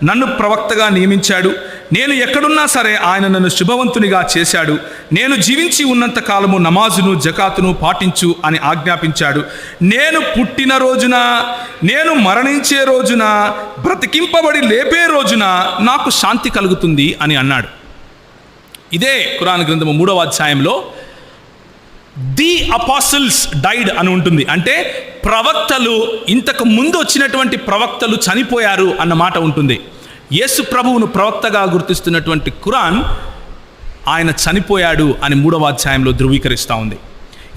నన్ను ప్రవక్తగా నియమించాడు. నేను ఎక్కడున్నా సరే ఆయన నన్ను శుభవంతునిగా చేశాడు. నేను జీవించి ఉన్నంత కాలము నమాజును జకాతును పాటించు అని ఆజ్ఞాపించాడు. నేను పుట్టిన రోజున, నేను మరణించే రోజున, బ్రతికింపబడి లేపే రోజున నాకు శాంతి కలుగుతుంది అని అన్నాడు. ఇదే ఖురాన్ గ్రంథము 3వ అధ్యాయంలో ది అపాసిల్స్ డైడ్ అని ఉంటుంది. అంటే ప్రవక్తలు, ఇంతకు ముందు వచ్చినటువంటి ప్రవక్తలు చనిపోయారు అన్న మాట ఉంటుంది. యేసు ప్రభువును ప్రవక్తగా గుర్తిస్తున్నటువంటి ఖురాన్ ఆయన చనిపోయాడు అని 3వ అధ్యాయంలో ధృవీకరిస్తూ ఉంది.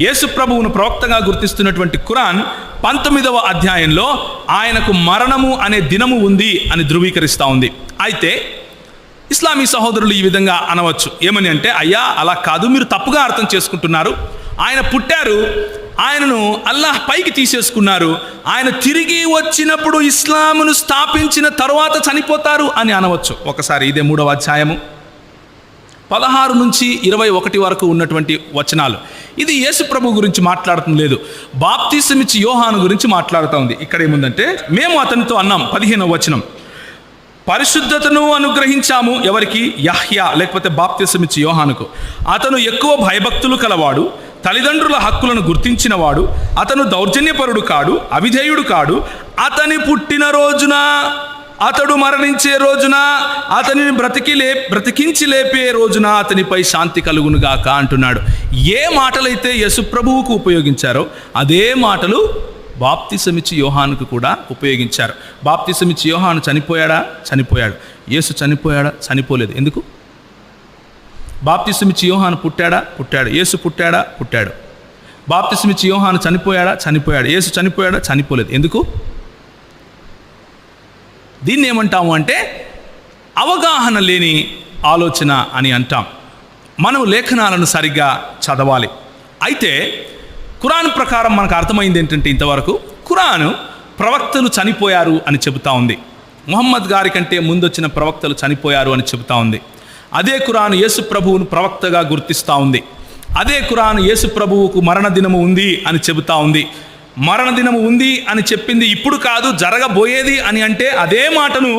యేసు ప్రభువును ప్రవక్తగా గుర్తిస్తున్నటువంటి ఖురాన్ 19వ అధ్యాయంలో ఆయనకు మరణము అనే దినము ఉంది అని ధృవీకరిస్తూ ఉంది. అయితే ఇస్లామీ సహోదరులు ఈ విధంగా అనవచ్చు. ఏమని అంటే, అయ్యా అలా కాదు, మీరు తప్పుగా అర్థం చేసుకుంటున్నారు. ఆయన పుట్టారు, ఆయనను అల్లాహ్ పైకి తీసేసుకున్నారు, ఆయన తిరిగి వచ్చినప్పుడు ఇస్లామును స్థాపించిన తరువాత చనిపోతారు అని అనవచ్చు. ఒకసారి ఇదే 3వ అధ్యాయము 16 నుంచి 21 వరకు ఉన్నటువంటి వచనాలు. ఇది యేసు ప్రభు గురించి మాట్లాడటం లేదు, బాప్తిసమిచ్చి యోహాను గురించి మాట్లాడుతూ ఉంది. ఇక్కడ ఏముందంటే, మేము అతనితో అన్నాం, 15వ వచనం, పరిశుద్ధతను అనుగ్రహించాము. ఎవరికి? యహ్యా లేకపోతే బాప్తిసమిచ్చి యోహానుకు. అతను ఎక్కువ భయభక్తులు కలవాడు, తల్లిదండ్రుల హక్కులను గుర్తించినవాడు, అతను దౌర్జన్యపరుడు కాడు, అవిధేయుడు కాడు. అతని పుట్టిన రోజున, అతడు మరణించే రోజున, అతనిని బ్రతికించి లేపే రోజున అతనిపై శాంతి కలుగునుగాక అంటున్నాడు. ఏ మాటలైతే యేసు ప్రభువుకు ఉపయోగించారో అదే మాటలు బాప్తిసమిచ్చి యోహానుకు కూడా ఉపయోగించారు. బాప్తిసమిచ్చి యోహాను చనిపోయాడా? చనిపోయాడు. యేసు చనిపోయాడా? చనిపోలేదు. ఎందుకు? బాప్తిసమిచ్చి యోహాను పుట్టాడా? పుట్టాడు. యేసు పుట్టాడా? పుట్టాడు. బాప్తిసమిచ్చి యోహాను చనిపోయాడా? చనిపోయాడు. యేసు చనిపోయాడా? చనిపోలేదు. ఎందుకు? దీన్ని ఏమంటాము అంటే అవగాహన లేని ఆలోచన అని అంటాం. మనం లేఖనాలను సరిగ్గా చదవాలి. అయితే ఖురాన్ ప్రకారం మనకు అర్థమైంది ఏంటంటే, ఇంతవరకు ఖురాను ప్రవక్తలు చనిపోయారు అని చెబుతా ఉంది. ముహమ్మద్ గారి కంటే ముందొచ్చిన ప్రవక్తలు చనిపోయారు అని చెబుతా ఉంది. అదే ఖురాన్ యేసు ప్రభువును ప్రవక్తగా గుర్తిస్తూ ఉంది. అదే ఖురాన్ యేసు ప్రభువుకు మరణ దినము ఉంది అని చెబుతా ఉంది. మరణ దినము ఉంది అని చెప్పింది ఇప్పుడు కాదు, జరగబోయేది అని అంటే అదే మాటను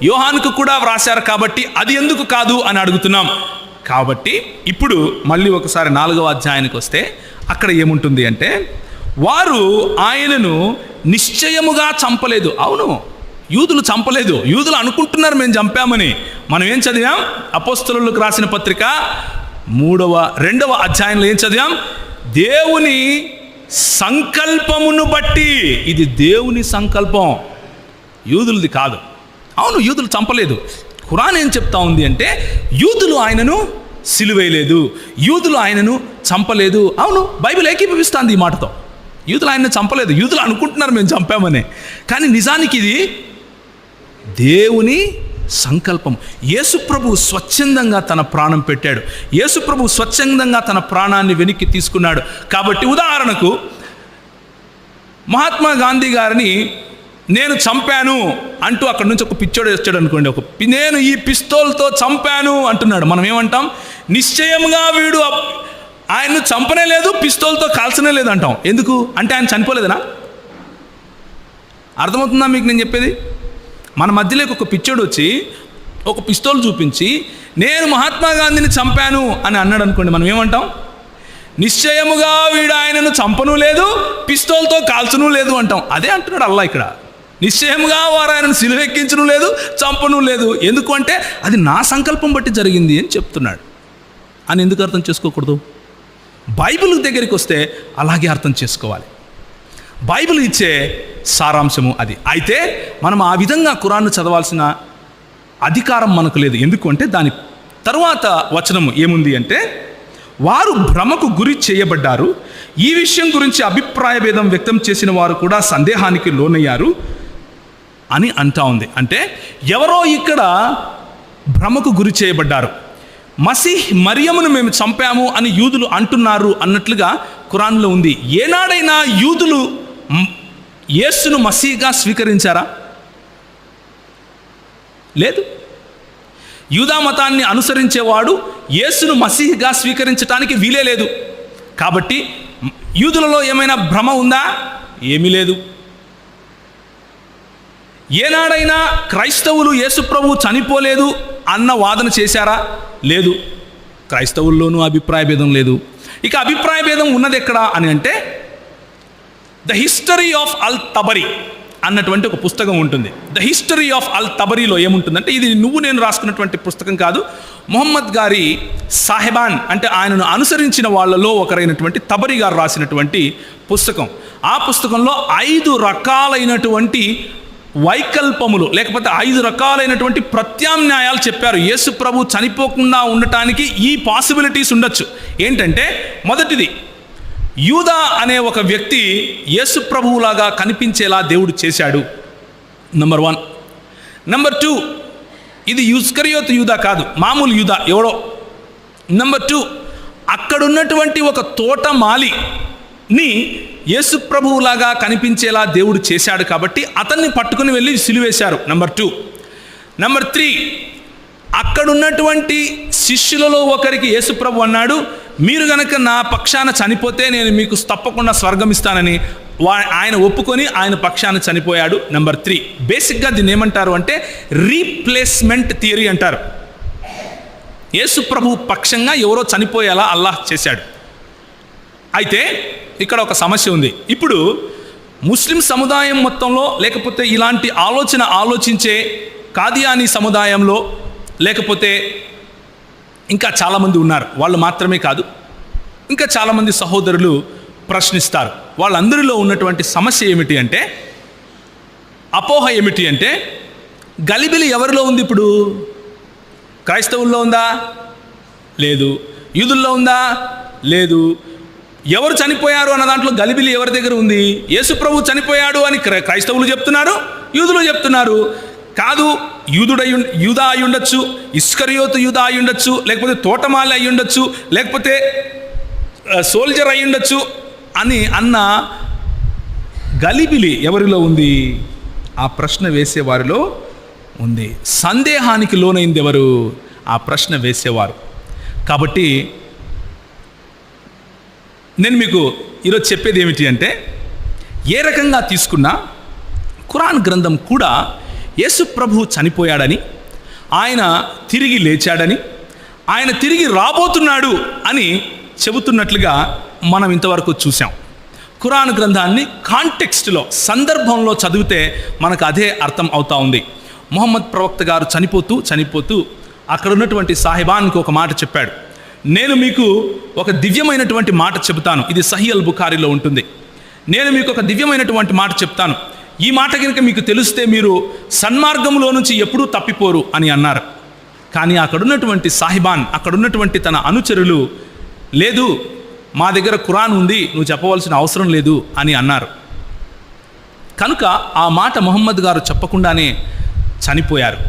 యోహానుకు కూడా వ్రాశారు కాబట్టి అది ఎందుకు కాదు అని అడుగుతున్నాం. కాబట్టి ఇప్పుడు మళ్ళీ ఒకసారి 4వ అధ్యాయానికి వస్తే అక్కడ ఏముంటుంది అంటే, వారు ఆయనను నిశ్చయముగా చంపలేదు. అవును, యూదులు చంపలేదు. యూదులు అనుకుంటున్నారు మేము చంపామని. మనం ఏం చదివాం? అపోస్తలులకు రాసిన పత్రిక 2వ అధ్యాయంలో ఏం చదివాం? దేవుని సంకల్పమును బట్టి. ఇది దేవుని సంకల్పం, యూదులది కాదు. అవును, యూదులు చంపలేదు. ఖురాన్ ఏం చెప్తా ఉంది అంటే, యూదులు ఆయనను సిలువేయలేదు, యూదులు ఆయనను చంపలేదు. అవును, బైబిల్ ఏకీభవిస్తుంది ఈ మాటతో. యూదులు ఆయనను చంపలేదు. యూదులు అనుకుంటున్నారు మేము చంపామని, కానీ నిజానికి ఇది దేవుని సంకల్పం. యేసుప్రభు స్వచ్ఛందంగా తన ప్రాణం పెట్టాడు. యేసుప్రభు స్వచ్ఛందంగా తన ప్రాణాన్ని వెనక్కి తీసుకున్నాడు. కాబట్టి ఉదాహరణకు మహాత్మా గాంధీ గారిని నేను చంపాను అంటూ అక్కడి నుంచి ఒక పిచ్చోడు వచ్చాడు అనుకోండి, నేను ఈ పిస్తోల్తో చంపాను అంటున్నాడు. మనం ఏమంటాం? నిశ్చయంగా వీడు ఆయన్ను చంపనే లేదు, పిస్తోల్తో కాల్చనే లేదు అంటాం. ఎందుకు అంటే ఆయన చనిపోలేదనా? అర్థమవుతుందా మీకు నేను చెప్పేది? మన మధ్యలోకి ఒక పిచ్చోడు వచ్చి ఒక పిస్తోల్ చూపించి నేను మహాత్మా గాంధీని చంపాను అని అన్నాడు అనుకోండి, మనం ఏమంటాం? నిశ్చయముగా వీడు ఆయనను చంపను లేదు, పిస్తోల్తో కాల్చను లేదు అంటాం. అదే అంటున్నాడు అల్లా ఇక్కడ. నిశ్చయముగా వారు ఆయనను సిలువెక్కించను లేదు, చంపను లేదు. ఎందుకు అంటే అది నా సంకల్పం బట్టి జరిగింది అని చెప్తున్నాడు. అని ఎందుకు అర్థం చేసుకోకూడదు? బైబిల్ దగ్గరికి వస్తే అలాగే అర్థం చేసుకోవాలి. బైబిల్ ఇచ్చే సారాంశము అది. అయితే మనం ఆ విధంగా ఖురాన్ను చదవాల్సిన అధికారం మనకు లేదు. ఎందుకు అంటే దాని తరువాత వచనము ఏముంది అంటే, వారు భ్రమకు గురి చేయబడ్డారు, ఈ విషయం గురించి అభిప్రాయ భేదం వ్యక్తం చేసిన వారు కూడా సందేహానికి లోనయ్యారు అని అంటా ఉంది. అంటే ఎవరో ఇక్కడ భ్రమకు గురి చేయబడ్డారు. మసీహ్ మరియమును మేము చంపాము అని యూదులు అంటున్నారు అన్నట్లుగా ఖురాన్లో ఉంది. ఏనాడైనా యూదులు యేసును మసీహ్గా స్వీకరించారా? లేదు. యూదా మతాన్ని అనుసరించేవాడు యేసును మసీహ్గా స్వీకరించడానికి వీలే లేదు. కాబట్టి యూదులలో ఏమైనా భ్రమ ఉందా? ఏమీ లేదు. ఏనాడైనా క్రైస్తవులు యేసుప్రభు చనిపోలేదు అన్న వాదన చేశారా? లేదు. క్రైస్తవుల్లోనూ అభిప్రాయ భేదం లేదు. ఇక అభిప్రాయ భేదం ఉన్నది ఎక్కడ అని అంటే, ద హిస్టరీ ఆఫ్ అల్ తబరీ అన్నటువంటి ఒక పుస్తకం ఉంటుంది. ద హిస్టరీ ఆఫ్ అల్ తబరీలో ఏముంటుందంటే, ఇది నేను రాసుకున్నటువంటి పుస్తకం కాదు, మొహమ్మద్ గారి సాహెబాన్ అంటే ఆయనను అనుసరించిన వాళ్ళలో ఒకరైనటువంటి తబరీ గారు రాసినటువంటి పుస్తకం. ఆ పుస్తకంలో 5 రకాలైనటువంటి వైకల్పములు లేకపోతే 5 రకాలైనటువంటి ప్రత్యామ్నాయాలు చెప్పారు. యేసు ప్రభు చనిపోకుండా ఉండటానికి ఈ పాసిబిలిటీస్ ఉండొచ్చు. ఏంటంటే, మొదటిది, యూదా అనే ఒక వ్యక్తి యేసు ప్రభువులాగా కనిపించేలా దేవుడు చేశాడు. నెంబర్ 1. నెంబర్ 2, ఇది ఇస్కరియోతు యూదా కాదు, మామూలు యూదా ఎవడో. నెంబర్ 2, అక్కడున్నటువంటి ఒక తోటమాలిని యేసు ప్రభువులాగా కనిపించేలా దేవుడు చేశాడు కాబట్టి అతన్ని పట్టుకుని వెళ్ళి సిలువేశారు. నెంబర్ 2. నెంబర్ 3, అక్కడున్నటువంటి శిష్యులలో ఒకరికి యేసు ప్రభు అన్నాడు, మీరు గనక నా పక్షాన చనిపోతే నేను మీకు తప్పకుండా స్వర్గం ఇస్తానని. ఆయన ఒప్పుకొని ఆయన పక్షాన చనిపోయాడు. నెంబర్ 3. బేసిక్గా దీన్ని ఏమంటారు అంటే రీప్లేస్మెంట్ థియరీ అంటారు. యేసు ప్రభు పక్షంగా ఎవరో చనిపోయేలా అల్లాహ్ చేశాడు. అయితే ఇక్కడ ఒక సమస్య ఉంది. ఇప్పుడు ముస్లిం సముదాయం మొత్తంలో లేకపోతే ఇలాంటి ఆలోచించే కాదియానీ సముదాయంలో లేకపోతే ఇంకా చాలామంది ఉన్నారు. వాళ్ళు మాత్రమే కాదు, ఇంకా చాలామంది సహోదరులు ప్రశ్నిస్తారు. వాళ్ళందరిలో ఉన్నటువంటి సమస్య ఏమిటి అంటే, అపోహ ఏమిటి అంటే, గలిబిలి ఎవరిలో ఉంది? ఇప్పుడు క్రైస్తవుల్లో ఉందా? లేదు. యూదుల్లో ఉందా? లేదు. ఎవరు చనిపోయారు అన్న దాంట్లో గలిబిలి ఎవరి దగ్గర ఉంది? యేసు ప్రభు చనిపోయాడు అని క్రైస్తవులు చెప్తున్నారు, యూదులు చెప్తున్నారు. కాదు, యూదా అయి ఉండొచ్చు, ఇస్కరియోతు యూదా అయి ఉండొచ్చు, లేకపోతే తోటమాలి అయి ఉండొచ్చు, లేకపోతే సోల్జర్ అయి ఉండొచ్చు అని అన్న గలిబిలి ఎవరిలో ఉంది? ఆ ప్రశ్న వేసేవారిలో ఉంది. సందేహానికి లోనైంది ఎవరు? ఆ ప్రశ్న వేసేవారు. కాబట్టి నేను మీకు ఈరోజు చెప్పేది ఏమిటి అంటే, ఏ రకంగా తీసుకున్నా ఖురాన్ గ్రంథం కూడా యేసు ప్రభువు చనిపోయాడని, ఆయన తిరిగి లేచాడని, ఆయన తిరిగి రాబోతున్నాడు అని చెబుతున్నట్లుగా మనం ఇంతవరకు చూసాం. ఖురాన్ గ్రంథాన్ని కాంటెక్స్ట్లో, సందర్భంలో చదివితే మనకు అదే అర్థం అవుతా ఉంది. ముహమ్మద్ ప్రవక్త గారు చనిపోతూ అక్కడ ఉన్నటువంటి సాహిబాన్కి ఒక మాట చెప్పాడు. నేను మీకు ఒక దివ్యమైనటువంటి మాట చెబుతాను, ఇది సహీ అల్ బుఖారీలో ఉంటుంది. నేను మీకు ఒక దివ్యమైనటువంటి మాట చెప్తాను, ఈ మాట కనుక మీకు తెలిస్తే మీరు సన్మార్గంలో నుంచి ఎప్పుడూ తప్పిపోరు అని అన్నారు. కానీ అక్కడున్నటువంటి సాహిబాన్, అక్కడున్నటువంటి తన అనుచరులు, లేదు మా దగ్గర ఖురాన్ ఉంది, నువ్వు చెప్పవలసిన అవసరం లేదు అని అన్నారు. కనుక ఆ మాట ముహమ్మద్ గారు చెప్పకుండానే చనిపోయారు.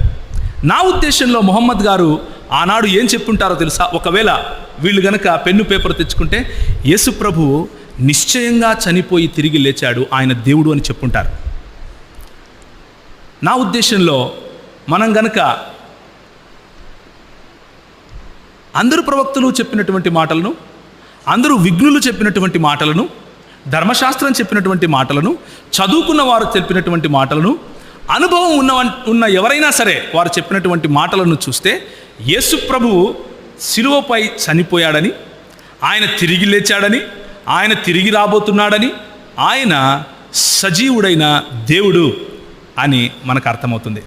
నా ఉద్దేశంలో ముహమ్మద్ గారు ఆనాడు ఏం చెప్పుంటారో తెలుసా? ఒకవేళ వీళ్ళు గనక పెన్ను పేపర్ తెచ్చుకుంటే, యేసు ప్రభువు నిశ్చయంగా చనిపోయి తిరిగి లేచాడు, ఆయన దేవుడు అని చెప్పుంటారు. నా ఉద్దేశంలో మనం గనక అందరు ప్రవక్తలు చెప్పినటువంటి మాటలను, అందరూ విఘ్నులు చెప్పినటువంటి మాటలను, ధర్మశాస్త్రం చెప్పినటువంటి మాటలను, చదువుకున్న వారు చెప్పినటువంటి మాటలను, అనుభవం ఉన్న ఎవరైనా సరే వారు చెప్పినటువంటి మాటలను చూస్తే, యేసు ప్రభువు శిలువపై చనిపోయాడని, ఆయన తిరిగి లేచాడని, ఆయన తిరిగి రాబోతున్నాడని, ఆయన సజీవుడైన దేవుడు అని మనకు అర్థమవుతుంది.